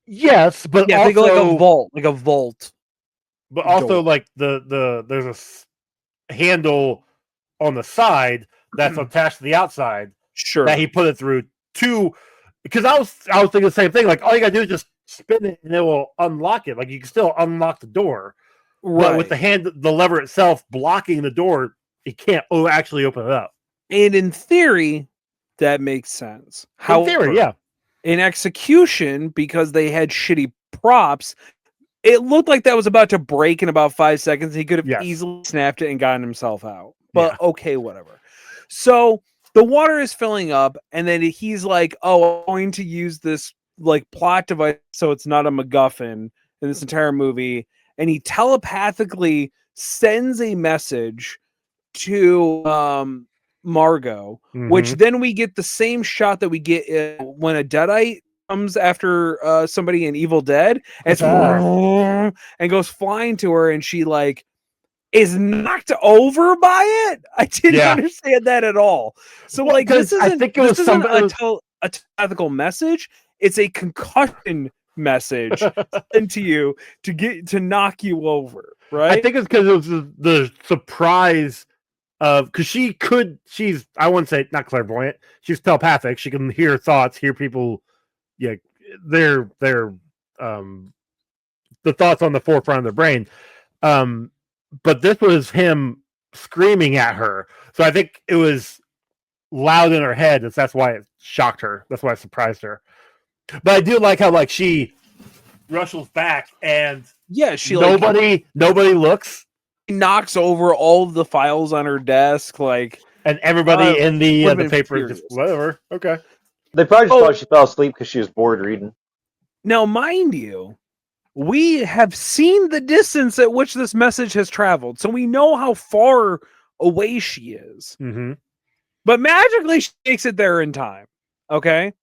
Yes, but
Yeah,
also
think like a vault.
but also
door.
like the there's handle on the side that's attached to the outside
Sure.
that he put it through to, because I was thinking the same thing. Like all you gotta do is just spin it and it will unlock it. Like you can still unlock the door, but with the lever itself blocking the door, it can't actually open it up.
And in theory, that makes sense.
In theory, yeah.
In execution, because they had shitty props, it looked like that was about to break in about 5 seconds. He could have easily snapped it and gotten himself out. But okay, whatever. So the water is filling up, and then he's like, "Oh, I'm going to use this like plot device so it's not a MacGuffin in this entire movie." And he telepathically sends a message to Margot, which then we get the same shot that we get when a Deadite comes after somebody in Evil Dead, and goes flying to her, and she like is knocked over by it. I didn't understand that at all. So
Well,
like this
'cause I
isn't
think it was
a telepathical message. It's a concussion message sent to you to knock you over, right?
I think it's because it was the surprise of, because she's, I wouldn't say not clairvoyant, she's telepathic. She can hear thoughts, hear people, they're the thoughts on the forefront of their brain. But this was him screaming at her, so I think it was loud in her head. That's why it shocked her. That's why it surprised her. But I do like how like she rushes back and
she
nobody looks.
Knocks over all of the files on her desk, like,
and everybody in the paper just whatever. Okay.
They probably just thought she fell asleep because she was bored reading.
Now, mind you, we have seen the distance at which this message has traveled, so we know how far away she is.
Mm-hmm.
But magically, she makes it there in time. Okay.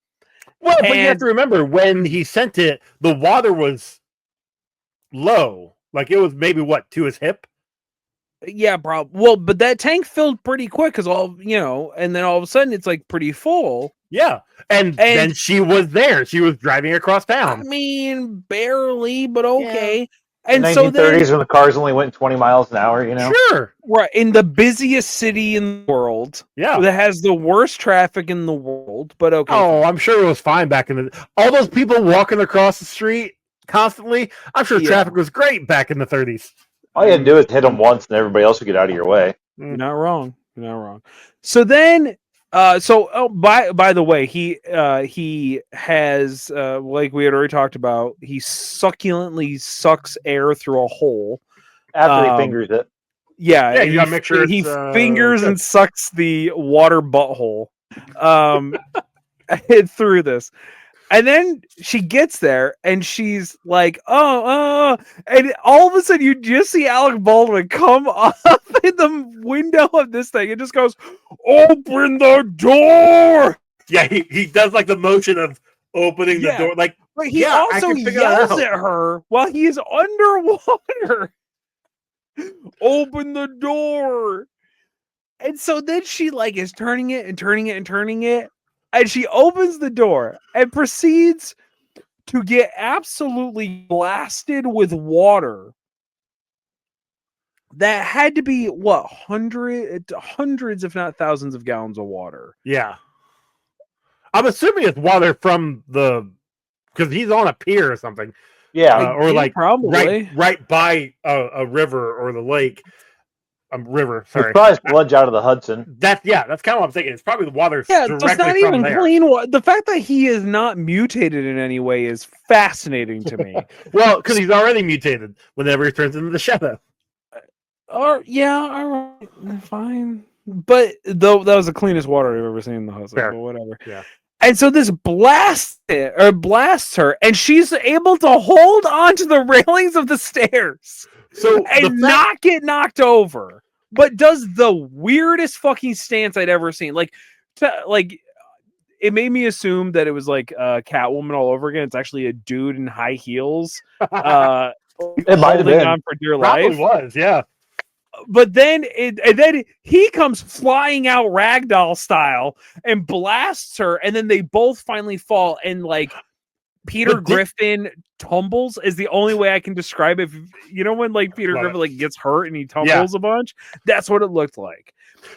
Well, but you have to remember when he sent it, the water was low, like it was maybe to his hip.
Yeah, probably. Well, but that tank filled pretty quick because and then all of a sudden it's like pretty full.
Yeah, and then she was there. She was driving across town.
I mean, barely, but okay.
Yeah.
And
in the
so
1930s, when the cars only went 20 miles an hour,
Sure.
Right, in the busiest city in the world.
Yeah.
That has the worst traffic in the world, but okay.
Oh, I'm sure it was fine back in all those people walking across the street constantly. I'm sure traffic was great back in the 30s.
All you had to do is hit them once, and everybody else would get out of your way.
You're not wrong. You're not wrong. So then, by the way, he has like we had already talked about, he succulently sucks air through a hole
after he fingers it.
Yeah,
you gotta make sure
he fingers and sucks the water butthole through this. And then she gets there and she's like, and all of a sudden you just see Alec Baldwin come up in the window of this thing and just goes, "Open the door!"
Yeah, he does like the motion of opening the door. Like,
but he also yells at her while he is underwater. Open the door. And so then she like is turning it and turning it and turning it. And she opens the door and proceeds to get absolutely blasted with water. That had to be hundreds, if not thousands of gallons of water.
Yeah. I'm assuming it's water from because he's on a pier or something.
Yeah.
Or
Yeah,
like
probably.
right by a river or the lake. River,
It's
sorry.
probably sludge out of the Hudson.
That's kind of what I'm thinking. It's probably the water
Yeah, so it's
directly
not
from
even
there.
clean water. The fact that he is not mutated in any way is fascinating to me.
Well, because he's already mutated whenever he turns into the shadow.
Or yeah, all right, fine. But though that was the cleanest water I've ever seen in the house.
Fair.
But whatever.
Yeah.
And so this blasts her, and she's able to hold onto the railings of the stairs
So
and not get knocked over. But does the weirdest fucking stance I'd ever seen. Like it made me assume that it was like Catwoman all over again. It's actually a dude in high heels,
It might have
holding
been.
on for dear
probably
life.
was, yeah.
But then he comes flying out ragdoll style and blasts her, and then they both finally fall. And like Peter Griffin tumbles is the only way I can describe it. You know when like Peter Griffin like gets hurt and he tumbles a bunch? That's what it looked like.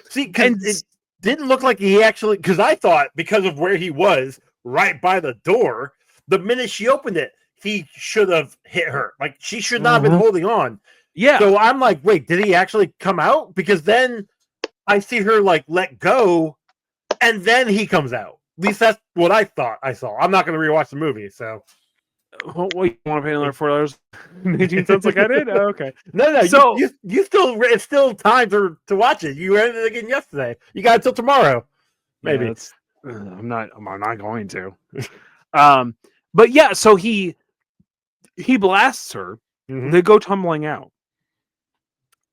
See, because it didn't look like he actually. Because I thought because of where he was right by the door, the minute she opened it, he should have hit her. Like she should not have been holding on.
Yeah.
So I'm like, wait, did he actually come out? Because then I see her like let go, and then he comes out. At least that's what I thought I saw. I'm not going to rewatch the movie, so.
Well, you want to pay another $4.18 like I did? Oh, okay.
No.
So
you still, it's still time to watch it. You read it again yesterday. You got until tomorrow, maybe.
Yeah, I'm not going to. But yeah, so he blasts her.
Mhm.
They go tumbling out.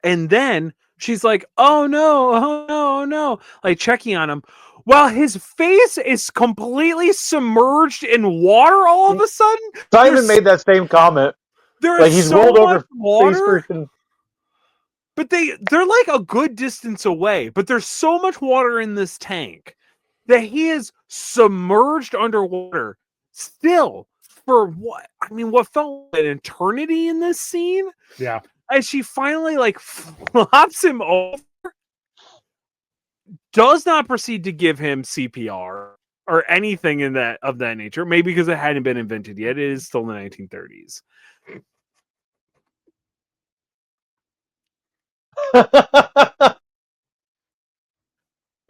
And then she's like, oh no, like checking on him. While his face is completely submerged in water all of a sudden.
Simon made that same comment.
There
Like
is
he's
so
rolled
much
over
water,
face first and
but they're like a good distance away. But there's so much water in this tank that he is submerged underwater still for what felt like an eternity in this scene.
Yeah.
And she finally like flops him over, does not proceed to give him CPR or anything of that nature. Maybe because it hadn't been invented yet. It is still in the 1930s.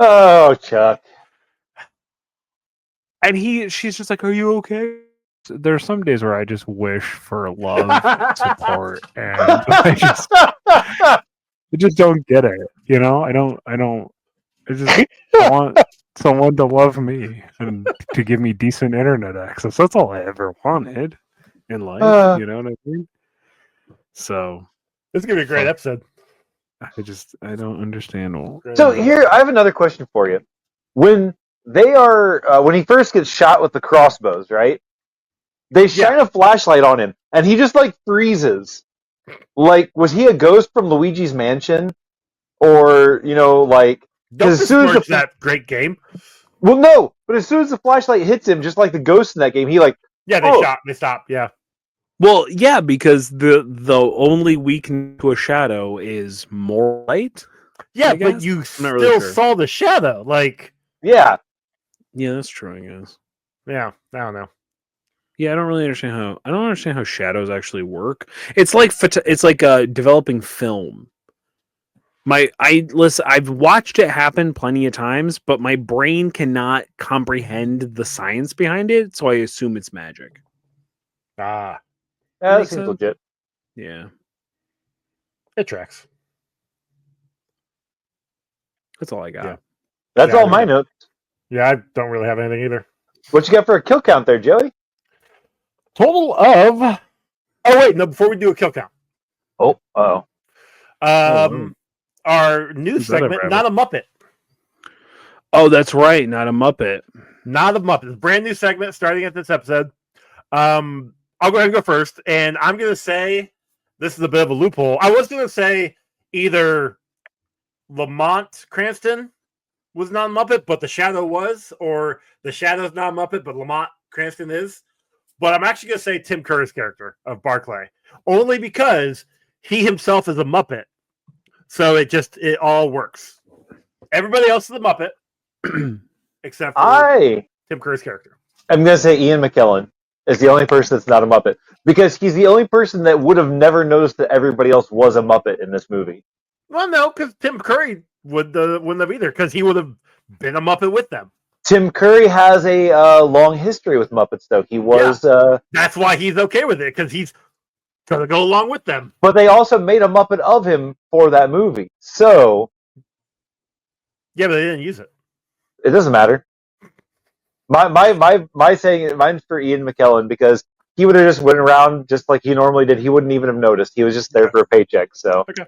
oh, Chuck.
And she's just like, "Are you okay?" There are some days where I just wish for love, support, and I just don't get it. You know, I just want someone to love me and to give me decent internet access. That's all I ever wanted in life. You know what I mean? So
this is gonna be a great episode.
I don't understand.
So here, I have another question for you. When they are, when he first gets shot with the crossbows, right? They shine a flashlight on him, and he just like freezes. Like, was he a ghost from Luigi's Mansion, or like?
Don't
as soon as
that great game.
Well, no, but as soon as the flashlight hits him, just like the ghost in that game, he like
they stop. Yeah.
Well, yeah, because the only weakness to a shadow is more light.
Yeah, but you still saw the shadow. Like,
yeah,
that's true. I guess.
Yeah, I don't know.
Yeah, I don't understand how shadows actually work. It's like developing film. I've watched it happen plenty of times, but my brain cannot comprehend the science behind it, so I assume it's magic.
Ah.
That seems legit.
Yeah.
It tracks.
That's all I got.
Yeah.
That's all my notes.
Yeah, I don't really have anything either.
What you got for a kill count there, Joey?
Total of... Oh, wait, no, before we do a kill count. Our new segment, Not a Muppet.
Oh, that's right, Not a Muppet.
Not a Muppet. It's a brand new segment starting at this episode. I'll go ahead and go first, and I'm going to say this is a bit of a loophole. I was going to say either Lamont Cranston was not a Muppet, but the Shadow was, or the Shadow's not a Muppet, but Lamont Cranston is. But I'm actually going to say Tim Curry's character of Barclay, only because he himself is a Muppet. So it all works. Everybody else is a Muppet, except for... Tim Curry's character.
I'm going to say Ian McKellen is the only person that's not a Muppet. Because he's the only person that would have never noticed that everybody else was a Muppet in this movie.
Well, no, because Tim Curry wouldn't have either, because he would have been a Muppet with them.
Tim Curry has a long history with Muppets, though. He was...
That's why he's okay with it, because he's going to go along with them.
But they also made a Muppet of him for that movie. So...
Yeah, but they didn't use it.
It doesn't matter. My saying mine's for Ian McKellen because he would have just went around just like he normally did. He wouldn't even have noticed. He was just there for a paycheck. So
Okay.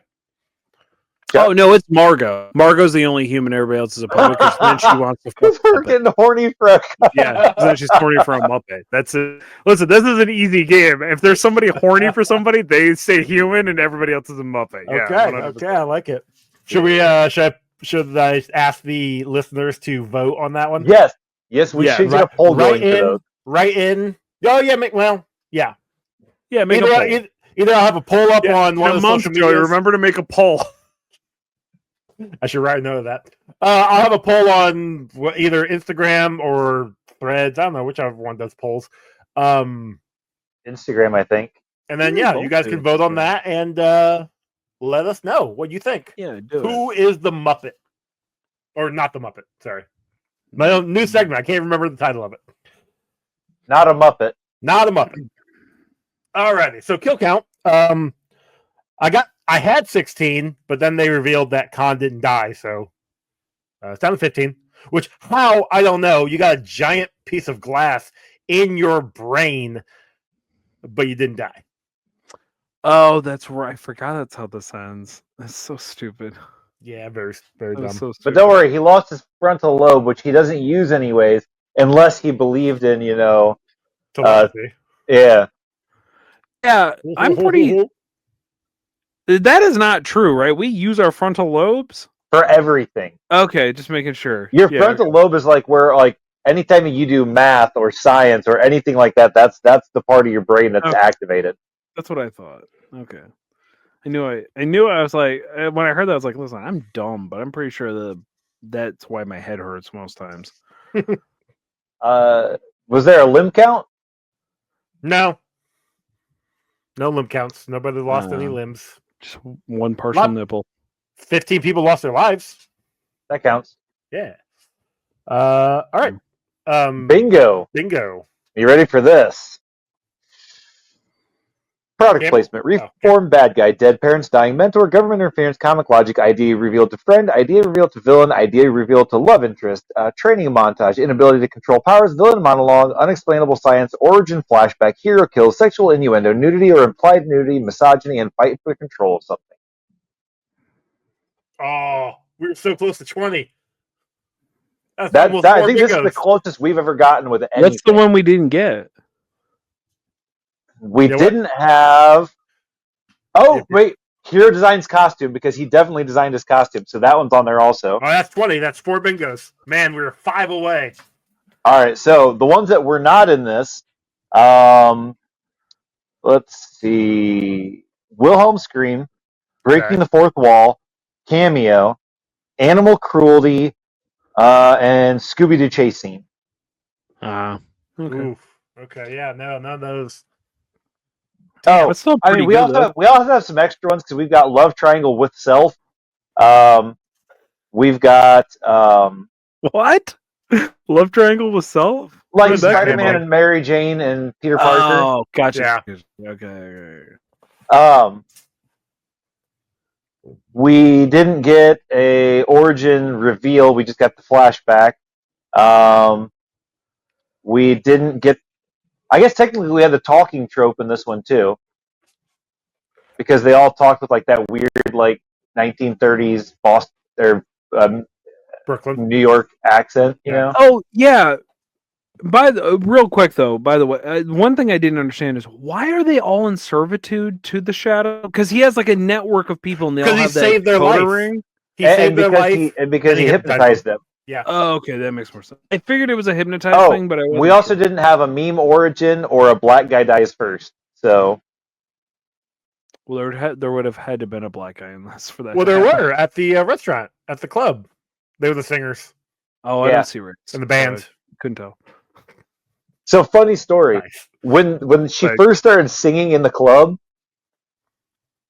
Oh no, it's Margot. Margot's the only human. Everybody else is a puppet because then she wants to.
Because we're getting horny for a
Yeah, then she's horny for a Muppet. That's it. Listen, this is an easy game. If there's somebody horny for somebody, they say human, and everybody else is a Muppet. Yeah,
Okay, I like it. Should we? Should I ask the listeners to vote on that one?
Yes, we
Yeah,
should get a poll going for those.
Right in. Oh yeah, yeah.
Yeah, make a poll.
Either I'll have a poll up on one
In
of
a
the
month,
social
Joey,
medias.
remember to make a poll.
I should write a note of that. I'll have a poll on either Instagram or Threads. I don't know whichever one does polls.
Instagram, I think.
And then
Yeah,
you guys
both
can
do
vote on
Instagram.
that and let us know what you think.
Yeah, do
Who is the Muppet? Or not the Muppet, sorry. My own new segment. I can't remember the title of it.
Not a Muppet.
Not a Muppet. Alrighty, so kill count. I had 16, but then they revealed that Khan didn't die, so it's down to 15. Which, how, I don't know. You got a giant piece of glass in your brain, but you didn't die.
Oh, that's right. I forgot that's how this ends. That's so stupid.
Yeah, very, very dumb.
That's so
But
stupid.
don't worry, he lost his frontal lobe, which he doesn't use anyways, unless he believed in,
Telepathy.
yeah.
Yeah, I'm pretty. That is not true, right? We use our frontal lobes.
For everything.
Okay, just making sure.
Your
Yeah,
frontal lobe is like where, like, anytime you do math or science or anything like that, that's the part of your brain that's
Okay.
activated.
that's what I thought. Okay, I knew. I was like, when I heard that, I was like, listen, I'm dumb, but I'm pretty sure that's why my head hurts most times.
Was there a limb count?
No. No limb counts. Nobody lost any limbs.
Just one partial nipple.
15 people lost their lives.
That counts.
Yeah. All right.
Bingo.
Bingo.
You ready for this? Product
Yep.
placement. Reform bad guy. Dead parents, dying mentor, government interference, comic logic, idea revealed to friend, idea revealed to villain, idea revealed to love interest, training montage, inability to control powers, villain monologue, unexplainable science, origin flashback, hero kills, sexual innuendo, nudity or implied nudity, misogyny, and fight for control of something.
Oh, we were so close to 20. That's
I
almost
think
four
this is the
bingos.
closest we've ever gotten with anything.
That's the one we didn't get.
We
You know
didn't have. Oh,
Yeah.
wait. Hero designs costume because he definitely designed his costume. So that one's on there also.
Oh, that's 20. That's 4 bingos. Man, we were 5 away.
All right. So the ones that were not in this, let's see. Wilhelm Scream, Breaking
Okay.
the Fourth Wall, Cameo, Animal Cruelty, and Scooby Doo Chase Scene.
Okay.
Oof. Okay, yeah, no, none of those.
Oh,
That's still
I
pretty
mean, we
good,
also
though.
have some extra ones because we've got Love Triangle with Self. We've got
What? Love triangle with self?
like
Where's that
Spider-Man
came from?
and Mary Jane and Peter Parker.
Oh, gotcha.
Yeah.
Okay.
We didn't get a origin reveal. We just got the flashback. We didn't get. I guess technically we had the talking trope in this one too, because they all talked with like that weird like 1930s Boston or
Brooklyn.
New York accent. You
Yeah.
know.
Oh yeah. Real quick though, by the way, one thing I didn't understand is why are they all in servitude to the Shadow? Because he has like a network of people, and they all
Because he
have that
saved their
coda
life.
ring.
He saved their life.
because
and
he
he
hypnotized them.
Yeah.
Oh, okay, that makes more sense. I figured it was a hypnotized
Oh,
thing, but I wasn't
we also
sure.
didn't have a meme origin or a black guy dies first. So
Well, there would have had to been a black guy in this for that.
Well,
to
there
happen.
were at the restaurant, at the club. They were the singers
Oh, I
Yeah.
don't see Rick.
and the band.
couldn't tell.
So funny story.
Nice.
When she
Right.
first started singing in the club,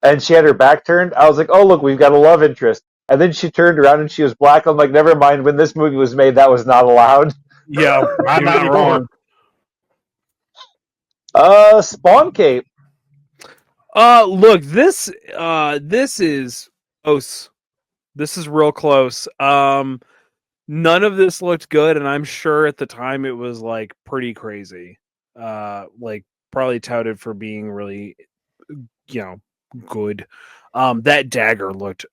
and she had her back turned, I was like, "Oh look, we've got a love interest." And then she turned around and she was black. I'm like, "Never mind. When this movie was made, that was not allowed."
Yeah, I'm
You're
not
not
wrong.
wrong.
Spawn Cape.
Look, this is close. This is real close. None of this looked good, and I'm sure at the time it was like pretty crazy. Like probably touted for being really, good. That dagger looked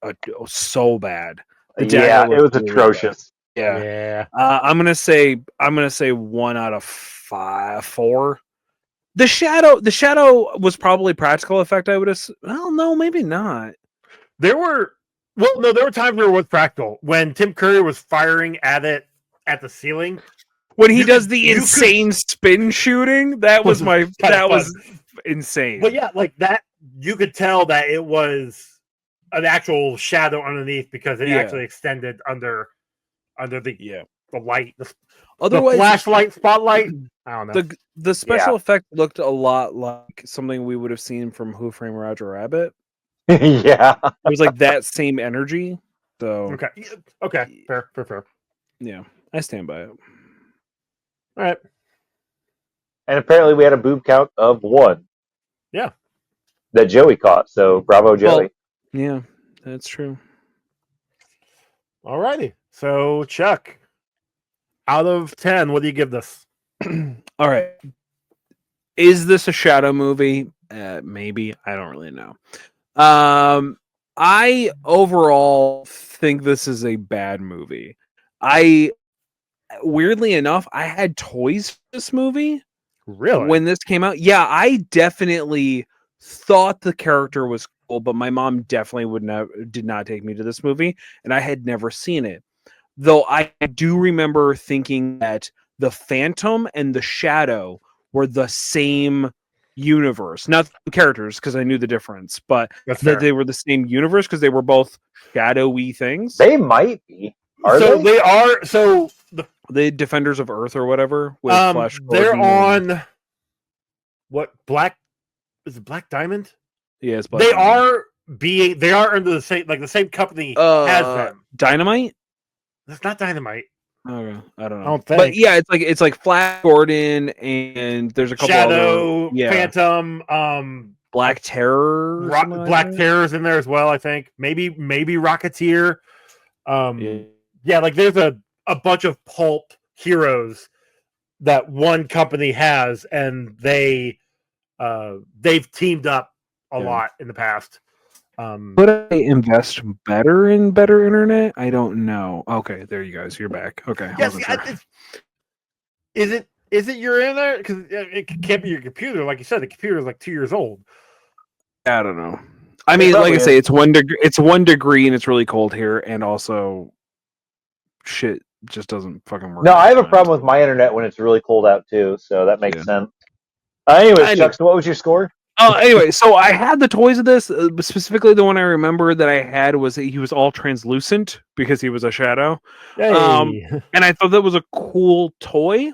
so bad. The dagger
Yeah, it
looked
was
really
atrocious.
bad. Yeah.
Yeah.
I'm gonna say 1 out of 4. The shadow was probably practical effect. I would have. Well, no, maybe not.
There were times where it was practical. When Tim Curry was firing at it at the ceiling.
When he
You
does
could-
the
you could-
insane spin shooting, that was
Kinda
was insane.
But yeah, like that, you could tell that it was an actual shadow underneath because it
Yeah.
actually extended under the
Yeah.
the light, the
Otherwise,
flashlight spotlight. I don't know.
the special effect looked a lot like something we would have seen from Who Framed Roger Rabbit.
Yeah.
It was like that same energy. So
Okay, yeah, okay, fair.
yeah, I stand by it.
All right,
And apparently we had a boob count of 1.
Yeah.
That Joey caught. So bravo, Joey.
Yeah, that's true.
all righty. So Chuck, out of 10, what do you give this?
All right. Is this a shadow movie? Maybe. I don't really know. I overall think this is a bad movie. Weirdly enough, I had toys for this movie
Really?
when this came out. Yeah, I definitely thought the character was cool, but my mom definitely did not take me to this movie, and I had never seen it. Though I do remember thinking that the Phantom and the Shadow were the same universe, not the characters because I knew the difference, but
That's fair.
that they were the same universe because they were both shadowy things.
They might be. Are
so
they?
they are. So
The Defenders of Earth or whatever. With Flash
they're
Gordon
on what Black is it Black Diamond?
Yeah, it's Black
They
Diamond.
they are under the same company as them.
Dynamite.
That's not Dynamite.
Okay, I don't know.
I don't think.
But yeah, it's like Flash Gordon and there's a couple
Shadow,
other,
Phantom,
Black Terror,
Black Terror's in there as well. I think maybe Rocketeer. Yeah, like there's a bunch of pulp heroes that one company has, and they've teamed up a lot in the past.
Could I invest better in better internet? I don't know. Okay, there you guys. You're back. Okay.
Yes, is it your internet? Because it can't be your computer. Like you said, the computer is like 2 years old.
I don't know. I mean, like I say, it's 1 degree. It's 1 degree, and it's really cold here, and also, shit just doesn't fucking work.
No, I have a problem with my internet when it's really cold out too, so that makes sense. Anyways, Chuck, so what was your score?
Anyway, so I had the toys of this. Specifically, the one I remember that I had was he was all translucent because he was a shadow. And I thought that was a cool toy.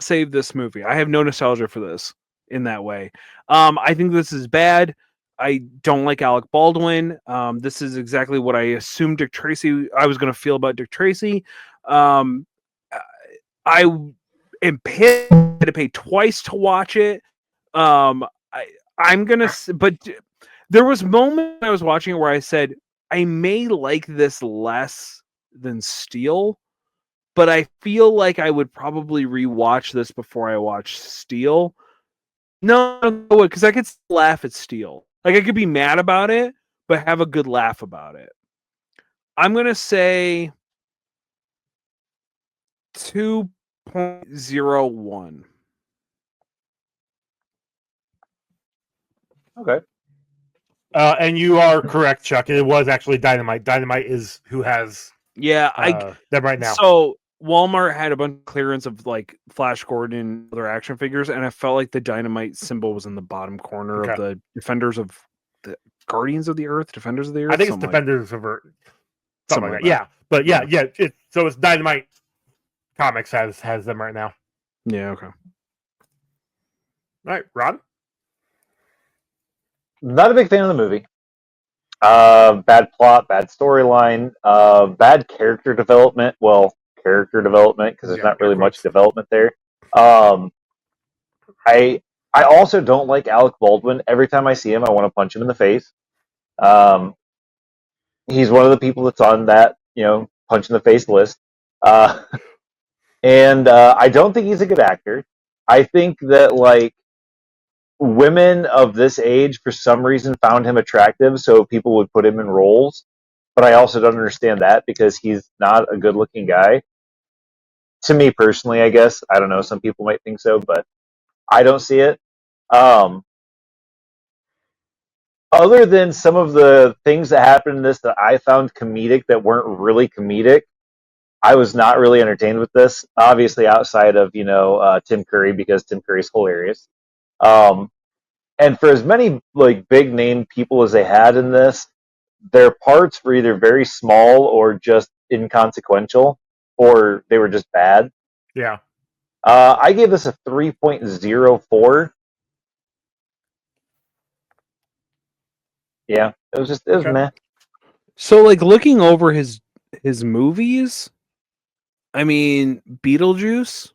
Save this movie. I have no nostalgia for this in that way. I think this is bad. I don't like Alec Baldwin. This is exactly what I assumed I was going to feel about Dick Tracy. I am pissed to pay twice to watch it. I'm gonna, but there was moments when I was watching it where I said I may like this less than Steel, but I feel like I would probably rewatch this before I watch Steel. No, because I could laugh at Steel. Like I could be mad about it, but have a good laugh about it. I'm gonna say 2.01.
Okay.
And you are correct, Chuck. It was actually Dynamite. Dynamite is who has them right now.
So Walmart had a bunch of clearance of like Flash Gordon and other action figures, and I felt like the Dynamite symbol was in the bottom corner of the Defenders of the Guardians of the Earth, Defenders of the Earth.
I think it's Defenders of Earth. Something like that. Yeah, but yeah. So it's Dynamite Comics has them right now.
Yeah, okay.
All right, Ron.
Not a big fan of the movie. Bad plot, bad storyline, bad character development. Well, character development because there's
Yeah,
not
air
really much
quotes.
development there. Um, I also don't like Alec Baldwin. Every time I see him, I want to punch him in the face. Um, he's one of the people that's on that punch in the face list. Uh, and I don't think he's a good actor. I think that like women of this age, for some reason, found him attractive, so people would put him in roles. But I also don't understand that because he's not a good-looking guy. To me personally, I guess I don't know. Some people might think so, but I don't see it. Um, Other than some of the things that happened in this that I found comedic that weren't really comedic, I was not really entertained with this. Obviously, outside of Tim Curry because Tim Curry's hilarious. Um, and for as many like big name people as they had in this, their parts were either very small or just inconsequential, or they were just bad.
Yeah.
I gave this a 3.04. Yeah, it was
Okay.
meh.
So like looking over his movies, I mean Beetlejuice.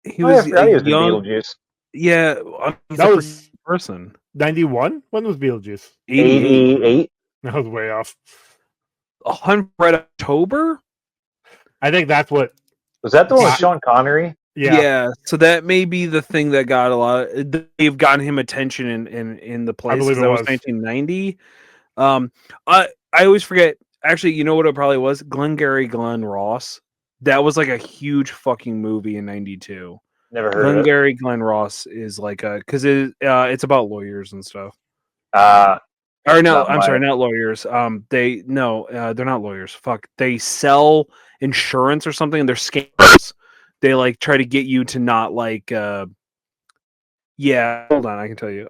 He
Oh yeah, I
was
forgot
a
he was in
young,
Beetlejuice.
yeah. He's
That
a
was
person.
91. When was Beetlejuice?
88.
88.
That was way off.
100 Red October.
I think that's what.
Was that the one with
Got-
Sean Connery?
Yeah,
So that may be the thing that got a lot. They've gotten him attention in the place
believe
because
it
that was
was.
1990. I always forget. Actually, you know what it probably was? Glengarry Glen Ross. That was like a huge fucking movie in '92.
Never heard of it.
Glengarry Glen Ross is like a because it's about lawyers and stuff. Or no,
Not
I'm sorry,
my-
not lawyers. They're not lawyers. Fuck, they sell insurance or something, and they're scams. They like try to get you to not like. Yeah, hold on, I can tell you.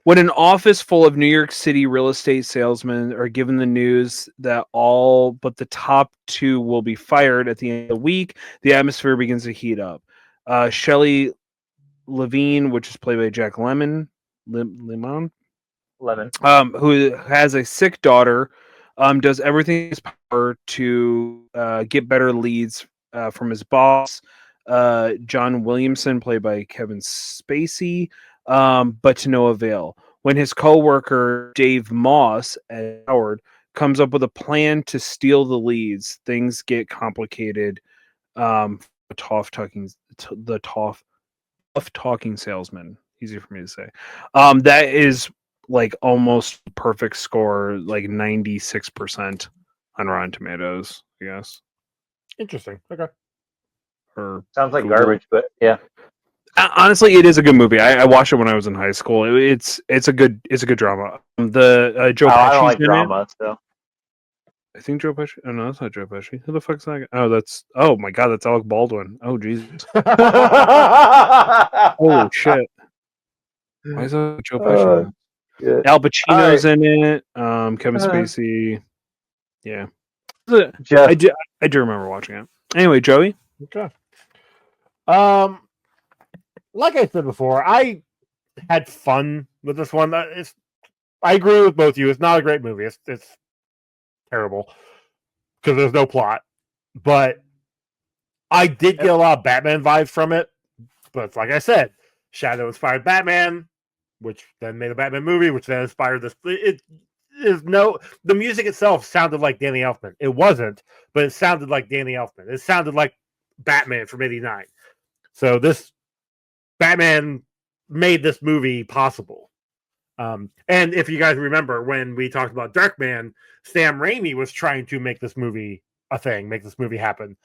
When an office full of New York City real estate salesmen are given the news that all but the top two will be fired at the end of the week, the atmosphere begins to heat up. Shelley Levine, which is played by Jack Lemmon,
Lemon.
who has a sick daughter, does everything in his power to get better leads from his boss, John Williamson, played by Kevin Spacey, but to no avail. When his co-worker Dave Moss at Howard comes up with a plan to steal the leads, things get complicated. The tough talking salesman. Easy for me to say. That is like almost perfect score, like 96% on Rotten Tomatoes, I guess.
interesting. Okay.
Or
Sounds like
Google.
garbage, but yeah.
Honestly, it is a good movie. I watched it when I was in high school. It's a good drama. The Joe
I don't
Pesci's
like
in it.
drama, so.
I think Joe Pesci. Oh no, that's not Joe Pesci. Who the fuck's that? Oh my god, that's Alec Baldwin. Oh Jesus. Holy shit. Why is that Joe Pesci?
Good.
Al Pacino's
All
in it. Kevin
Uh-huh.
Spacey. Yeah.
Jeff,
I do remember watching it. Anyway, Joey.
Okay. Like I said before, I had fun with this one. I agree with both of you. It's not a great movie. It's terrible because there's no plot. But I did get a lot of Batman vibes from it. But like I said, Shadow inspired Batman, which then made a Batman movie, which then inspired this. It is the music itself sounded like Danny Elfman. It wasn't, but it sounded like Danny Elfman. It sounded like Batman from '89. So this Batman made this movie possible. And if you guys remember when we talked about Darkman, Sam Raimi was trying to make this movie a thing, make this movie happen,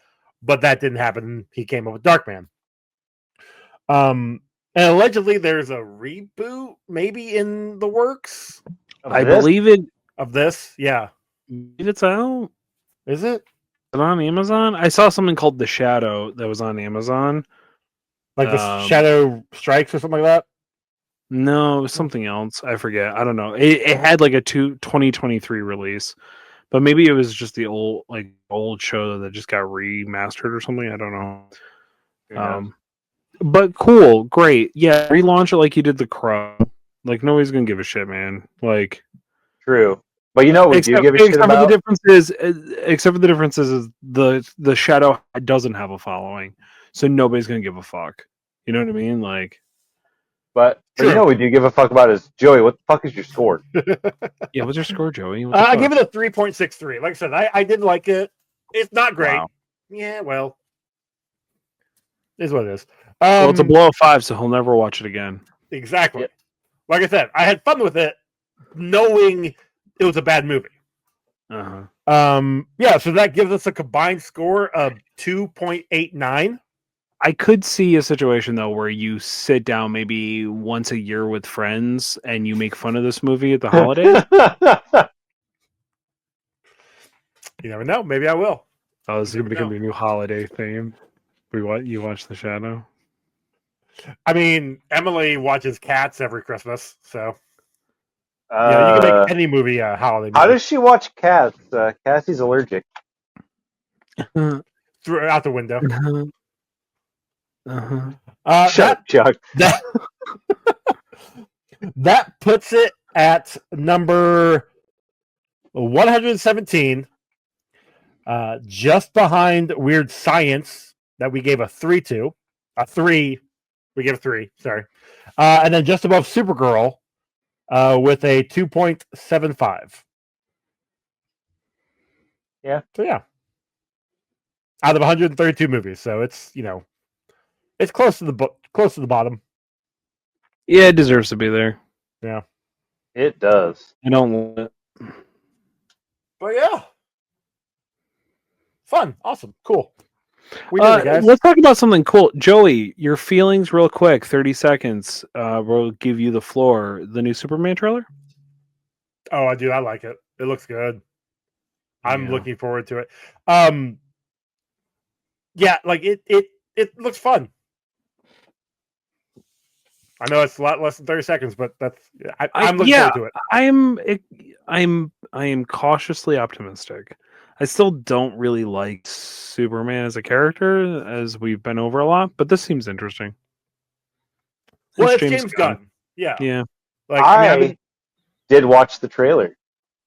but that didn't happen. He came up with Darkman. And allegedly there's a reboot maybe in the works
I believe it.
of this. Yeah.
It's out.
Is it?
Is it on Amazon? I saw something called The Shadow that was on Amazon.
Like the Shadow Strikes or something like that?
No, it was something else. I forget. I don't know. It had like a 2023 release. but maybe it was just the old show that just got remastered or something. I don't know.
Who knows?
But cool, great, yeah. Relaunch it like you did The Crow. Like nobody's gonna give a shit, man. Like
True. But you know what we do give a shit
except for
about?
the differences is the Shadow doesn't have a following, so nobody's gonna give a fuck. You know what I mean? Like,
But you know what we do give a fuck about is, Joey, what the fuck is your score?
yeah, what's your score, Joey? What the
I
fuck?
give it a 3.63. Like I said, I did like it. It's not great.
Wow.
Yeah, well, is what it is.
Well, it's a below 5, so he'll never watch it again.
Exactly.
Yep.
Like I said, I had fun with it, knowing it was a bad movie. Yeah, so that gives us a combined score of 2.89.
I could see a situation though where you sit down maybe once a year with friends and you make fun of this movie at the holidays.
You never know. Maybe I will.
Oh, this is gonna
Never
become
know.
your new holiday theme. You watch The Shadow?
I mean, Emily watches Cats every Christmas, so yeah, you can make any movie a holiday movie.
How does she watch Cats? Cassie's allergic.
Throw out the window.
Shut up, Chuck.
That puts it at number 117, just behind Weird Science that we gave a 3 to. A 3. We gave a 3, sorry. And then just above Supergirl with a 2.75.
Yeah.
So yeah. Out of 132 movies, so it's, it's close to the bottom.
Yeah, it deserves to be there.
Yeah.
It does.
I don't want it.
But yeah. Fun. Awesome. Cool. We did it, guys.
Let's talk about something cool. Joey, your feelings real quick, 30 seconds. We'll give you the floor. The new Superman trailer?
Oh, I do. I like it. It looks good. I'm
Yeah.
looking forward to it. Yeah, like it looks fun. I know it's a lot less than 30 seconds, but I'm looking forward to it.
I am cautiously optimistic. I still don't really like Superman as a character, as we've been over a lot, but this seems interesting.
Well, it's James Gunn. Yeah.
Yeah.
Like
I did watch the trailer.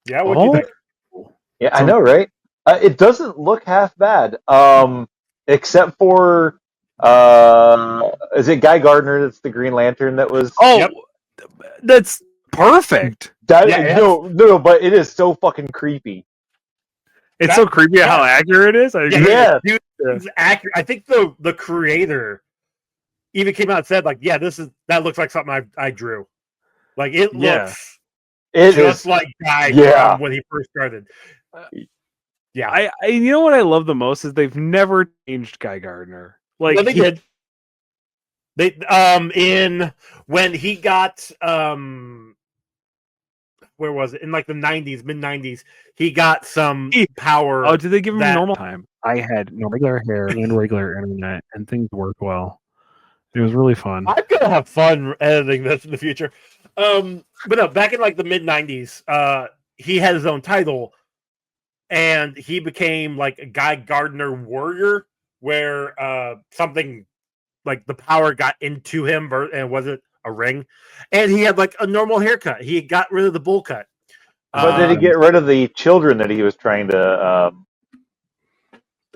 yeah, what do you think?
Yeah, I know, right? It doesn't look half bad. Except for is it Guy Gardner that's the Green Lantern that was
Yep.
That's perfect.
that
Yeah,
no, but it is so fucking creepy.
It's so creepy how accurate it is.
Yeah.
Dude, it's accurate. I think the creator even came out and said, like, yeah, that looks like something I drew. Like it looks
It
just
is
like Guy
Yeah.
from when he first started. Yeah.
I you know what I love the most is they've never changed Guy Gardner. Like
No, they did. They in when he got where was it? In like the 90s, mid 90s, he got some power.
Oh, did they give him
that-
normal time? I had regular hair and regular internet, and things worked well. It was really fun.
I'm gonna have fun editing this in the future. But no, back in like the mid 90s, he had his own title, and he became like a Guy Gardner warrior, where something like the power got into him, and was it a ring? And he had like a normal haircut. He got rid of the bowl cut.
But did he get rid of the children that he was trying to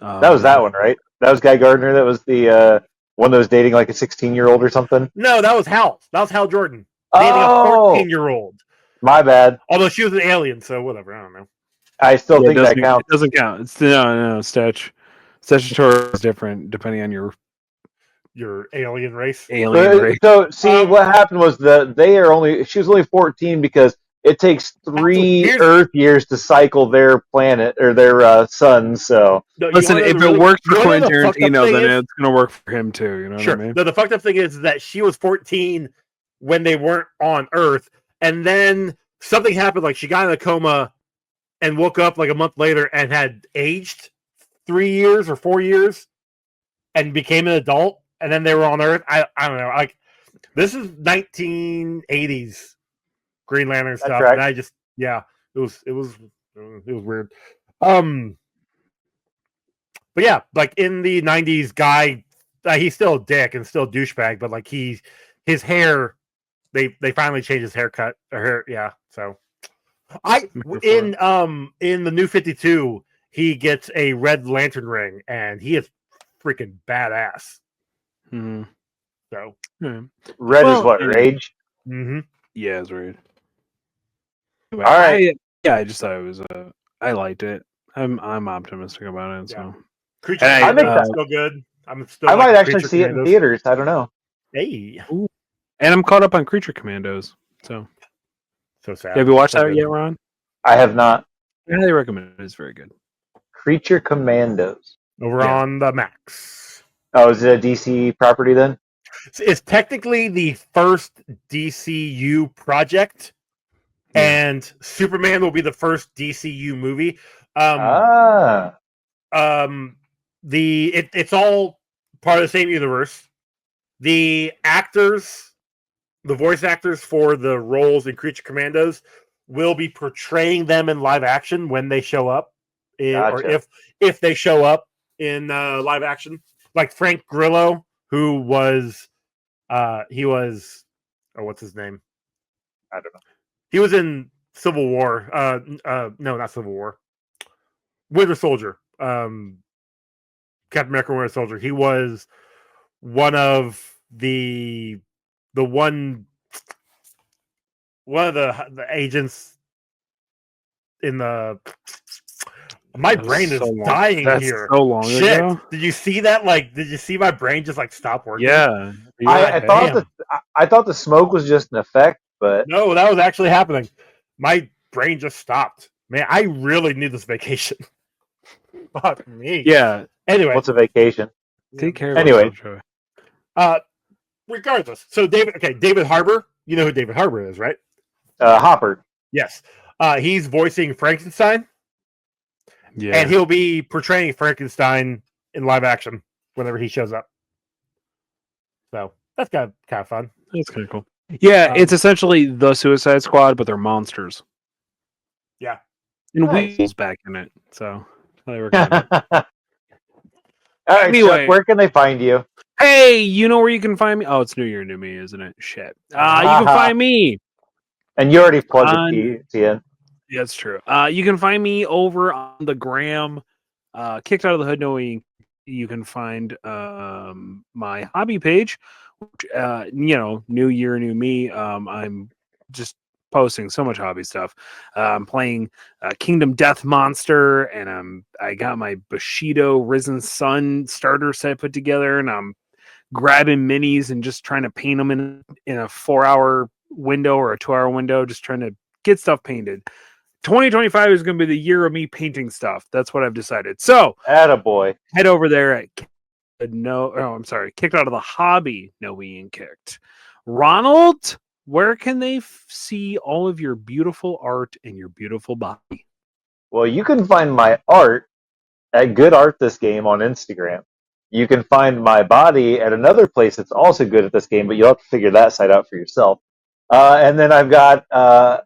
that was that one, right? That was Guy Gardner, that was the one that was dating like a 16-year-old or something?
No, that was Hal. That was Hal Jordan. Dating a 14-year-old.
My bad.
Although she was an alien, so whatever. I don't know.
I still think that
It
counts.
doesn't count. It's no statutory is different depending on your
alien race.
alien race.
So see, what happened was she was only 14 because it takes 3 Earth years to cycle their planet or their sun. So
No, you
listen,
wanna
if
know
it
the
worked for
you wanna know
Quentin
the fucked up
Tarantino,
thing
then
is?
it's gonna work for him too. You know
Sure.
what I mean?
No, the fucked up thing is that she was 14 when they weren't on Earth, and then something happened. Like she got in a coma and woke up like a month later and had aged 3 years or 4 years and became an adult. And then they were on Earth. I don't know. Like this is 1980s Green Lantern stuff,
right.
and I just it was It was weird. But yeah, like in the '90s, guy, he's still a dick and still a douchebag, but like his hair, they finally changed his haircut. Or hair, yeah. So in the New 52, he gets a Red Lantern ring, and he is freaking badass.
Mhm.
So
Red is what,
anyway.
rage?
mm-hmm.
Yeah, it's weird. Anyway,
All right.
I just thought it was. I liked it. I'm optimistic about it. So
Creature
And I-
Commandos
I
is still good. I'm still.
I
like
might actually
Creature
see it in
Commandos.
theaters. I don't know.
Hey,
and I'm caught up on Creature Commandos. So
so sad.
have you watched
So
that
good.
yet, Ron?
I have not.
I highly recommend it. It's very good.
Creature Commandos.
Over
Yeah.
on the Max.
Oh, is it a DC property then?
It's technically the first DCU project,
Yeah.
and Superman will be the first DCU movie. It's all part of the same universe. The voice actors for the roles in Creature Commandos will be portraying them in live action when they show up, or
Gotcha.
if they show up in live action. Like Frank Grillo, who was what's his name? I don't know. He was in Civil War. No, not Civil War. Winter Soldier. Captain America Winter Soldier. He was one of the one of the agents in the. My brain is dying
That's
here.
so long
Shit!
ago.
Did you see that? Like, did you see my brain just like stop working?
Yeah.
I thought the smoke was just an effect, but
No, that was actually happening. My brain just stopped. Man, I really need this vacation. Fuck me.
Yeah.
Anyway,
what's a vacation?
Take care of
Anyway.
yourself, Joey.
Regardless, so David Harbour. You know who David Harbour is, right?
Hopper.
Yes. He's voicing Frankenstein,
Yeah.
and he'll be portraying Frankenstein in live action whenever he shows up. So that's kind of fun.
That's kind of cool. Yeah, it's essentially the Suicide Squad, but they're monsters.
Yeah.
And
Nice.
Weevil's back in it, so I recommend it.
All right,
Anyway.
Chuck, where can they find you?
Hey, you know where you can find me? Oh, it's New Year, New Me, isn't it? Shit. You can find me.
And you already plugged it, TN.
Yeah, that's true. You can find me over on the gram. Kicked Out of the Hood knowing you can find my hobby page, which, New Year, New Me. I'm just posting so much hobby stuff. I'm playing Kingdom Death Monster, and I got my Bushido Risen Sun starter set put together, and I'm grabbing minis and just trying to paint them in a 4-hour window or a 2-hour window, just trying to get stuff painted. 2025 is going to be the year of me painting stuff. That's what I've decided. So,
attaboy.
head over there at Kicked Out of the Hobby. No, we ain't kicked. Ronald, where can they see all of your beautiful art and your beautiful body?
Well, you can find my art at Good Art This Game on Instagram. You can find my body at another place that's also good at this game, but you'll have to figure that site out for yourself. And then I've got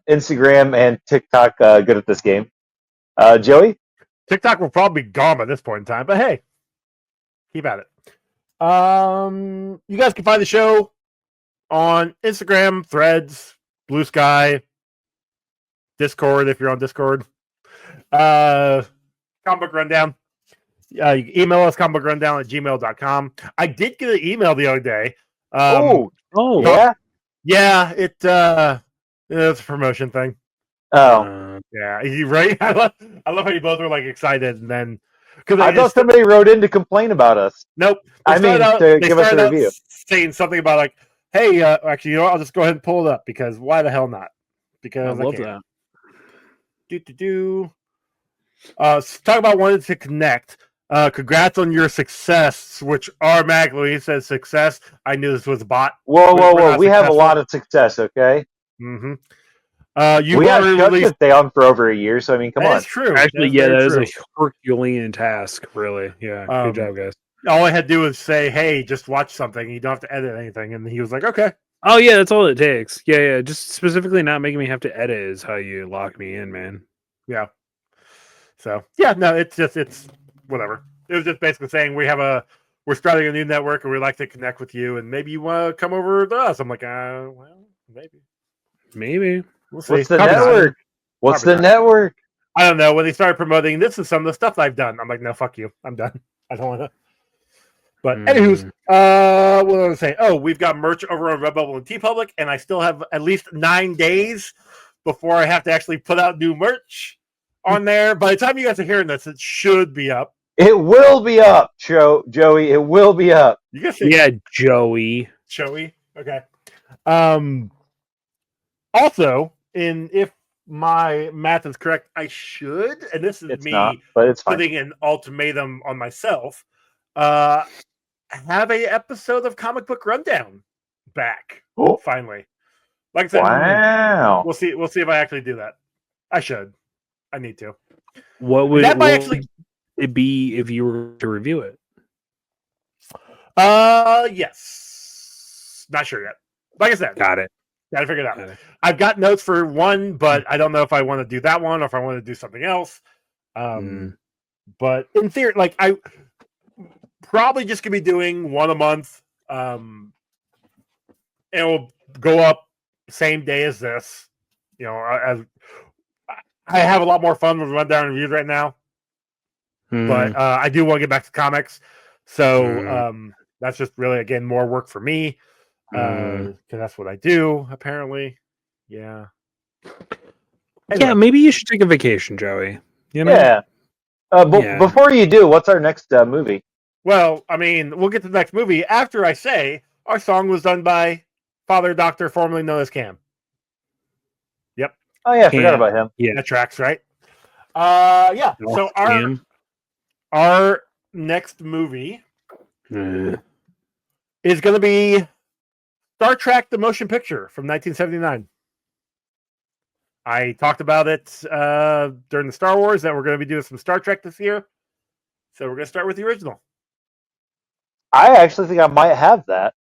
Instagram and TikTok good at this game. Joey?
TikTok will probably be gone by this point in time, but hey, keep at it. You guys can find the show on Instagram, Threads, Blue Sky, Discord if you're on Discord. Comic Book Rundown. You can email us comicbookrundown@gmail.com. I did get an email the other day.
Yeah?
Yeah, it's a promotion thing.
Oh.
Yeah, you right. I love how you both were like excited, and then because
I thought somebody wrote in to complain about us.
Nope.
To give us a review.
Saying something about like, hey, actually, you know what? I'll just go ahead and pull it up because why the hell not? Because
I love that.
Talk about wanting to connect. Congrats on your success, which automatically it says success. I knew this was a bot.
Whoa. We have a lot of success, okay?
Mm-hmm.
We have Chuck to stay on for over a year, so I mean, come on.
That's true.
Actually, that is a Herculean task, really. Yeah, good job, guys.
All I had to do was say, hey, just watch something. You don't have to edit anything. And he was like, okay.
Oh, yeah, that's all it takes. Yeah. Just specifically not making me have to edit is how you lock me in, man.
Yeah. So yeah, no, it's whatever. It was just basically saying we're starting a new network and we'd like to connect with you, and maybe you want to come over to us. I'm like, well, maybe we'll see.
What's the
Probably not.
network? What's
Probably
the
not.
network?
I don't know. When they started promoting, this is some of the stuff I've done. I'm like, no, fuck you. I'm done. I don't want to. But anywho's, what was I going to say? Oh, we've got merch over on Redbubble and TeePublic, and I still have at least 9 days before I have to actually put out new merch on there. By the time you guys are hearing this, it should be up.
It will be up, Joey. It will be up.
You guys say
Yeah, Joey.
Joey? Okay. Also, if my math is correct, I should, and this is
It's
me
not, but it's fine.
putting an ultimatum on myself, have a episode of Comic Book Rundown back
Oh.
finally. Like I said,
Wow.
we'll see if I actually do that. I should. I need to.
What would
That might actually
it be if you were to review it?
Yes. Not sure yet. Like I said,
Got it.
gotta figure it out. I've got notes for one, but I don't know if I want to do that one or if I want to do something else. But in theory, like I probably just gonna be doing one a month. It will go up same day as this. You know, as I have a lot more fun with rundown reviews right now, but I do want to get back to comics. So that's just really again more work for me because that's what I do. Apparently, yeah. Anyway.
Yeah, maybe you should take a vacation, Joey. You know?
Yeah. Before you do, what's our next movie?
Well, I mean, we'll get to the next movie after I say our song was done by Father Doctor, formerly known as Cam. Yep.
Oh yeah, I forgot about him.
Yeah.
That tracks, right? Yeah. So our next movie is going to be Star Trek: The Motion Picture from 1979. I talked about it during the Star Wars that we're going to be doing some Star Trek this year. So we're going to start with the original.
I actually think I might have that.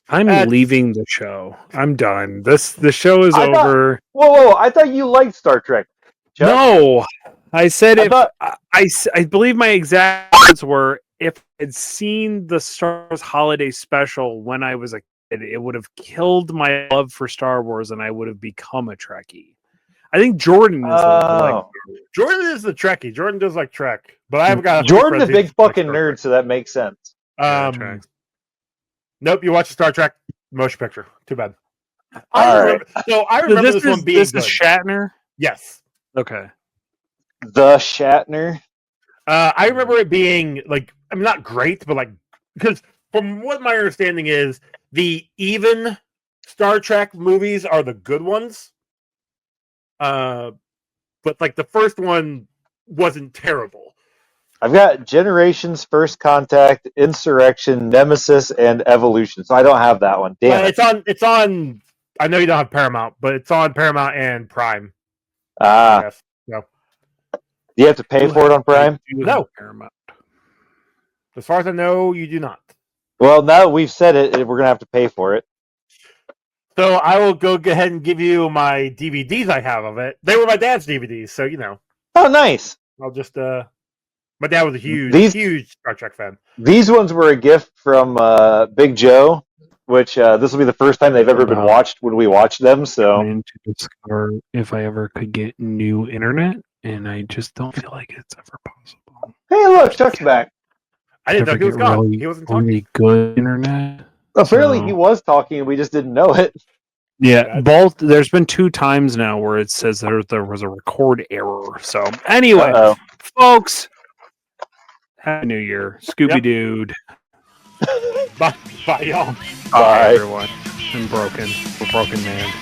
I'm leaving the show. I'm done. The show is over.
Whoa! I thought you liked Star Trek. Chuck.
No, I said I believe my exact words were if I had seen the Star Wars holiday special when I was a kid, it would have killed my love for Star Wars, and I would have become a Trekkie. I think Jordan is
Jordan is the Trekkie. Jordan does like Trek, but I haven't got
Jordan's a big fucking nerd, so that makes sense.
Nope, you watch the Star Trek motion picture. Too bad.
I
remember this one being
this
good.
is Shatner.
Yes.
Okay.
The Shatner.
I remember it being like, I mean, not great, but like, because from what my understanding is, the even Star Trek movies are the good ones. But like the first one wasn't terrible.
I've got Generations, First Contact, Insurrection, Nemesis, and Evolution. So I don't have that one. Damn it.
It's on. I know you don't have Paramount, but it's on Paramount and Prime.
Yes.
No.
Do you have to pay for it on Prime?
No. Paramount. As far as I know, you do not.
Well, now that we've said it, we're gonna have to pay for it.
So I will go ahead and give you my DVDs I have of it. They were my dad's DVDs, so you know.
Oh, nice.
I'll just my dad was a huge Star Trek fan.
These ones were a gift from Big Joe, which this will be the first time they've ever been watched when we watched them. So
to discover if I ever could get new internet, and I just don't feel like it's ever possible.
Hey, look, Chuck's back.
I didn't know he was gone. He wasn't talking.
Really good internet.
Apparently, he was talking, and we just didn't know it.
Yeah, both. There's been 2 times now where it says there was a record error. So anyway, folks, Happy New Year, Scooby Dude.
Bye, y'all.
Bye, everyone. I'm broken. We're broken, man.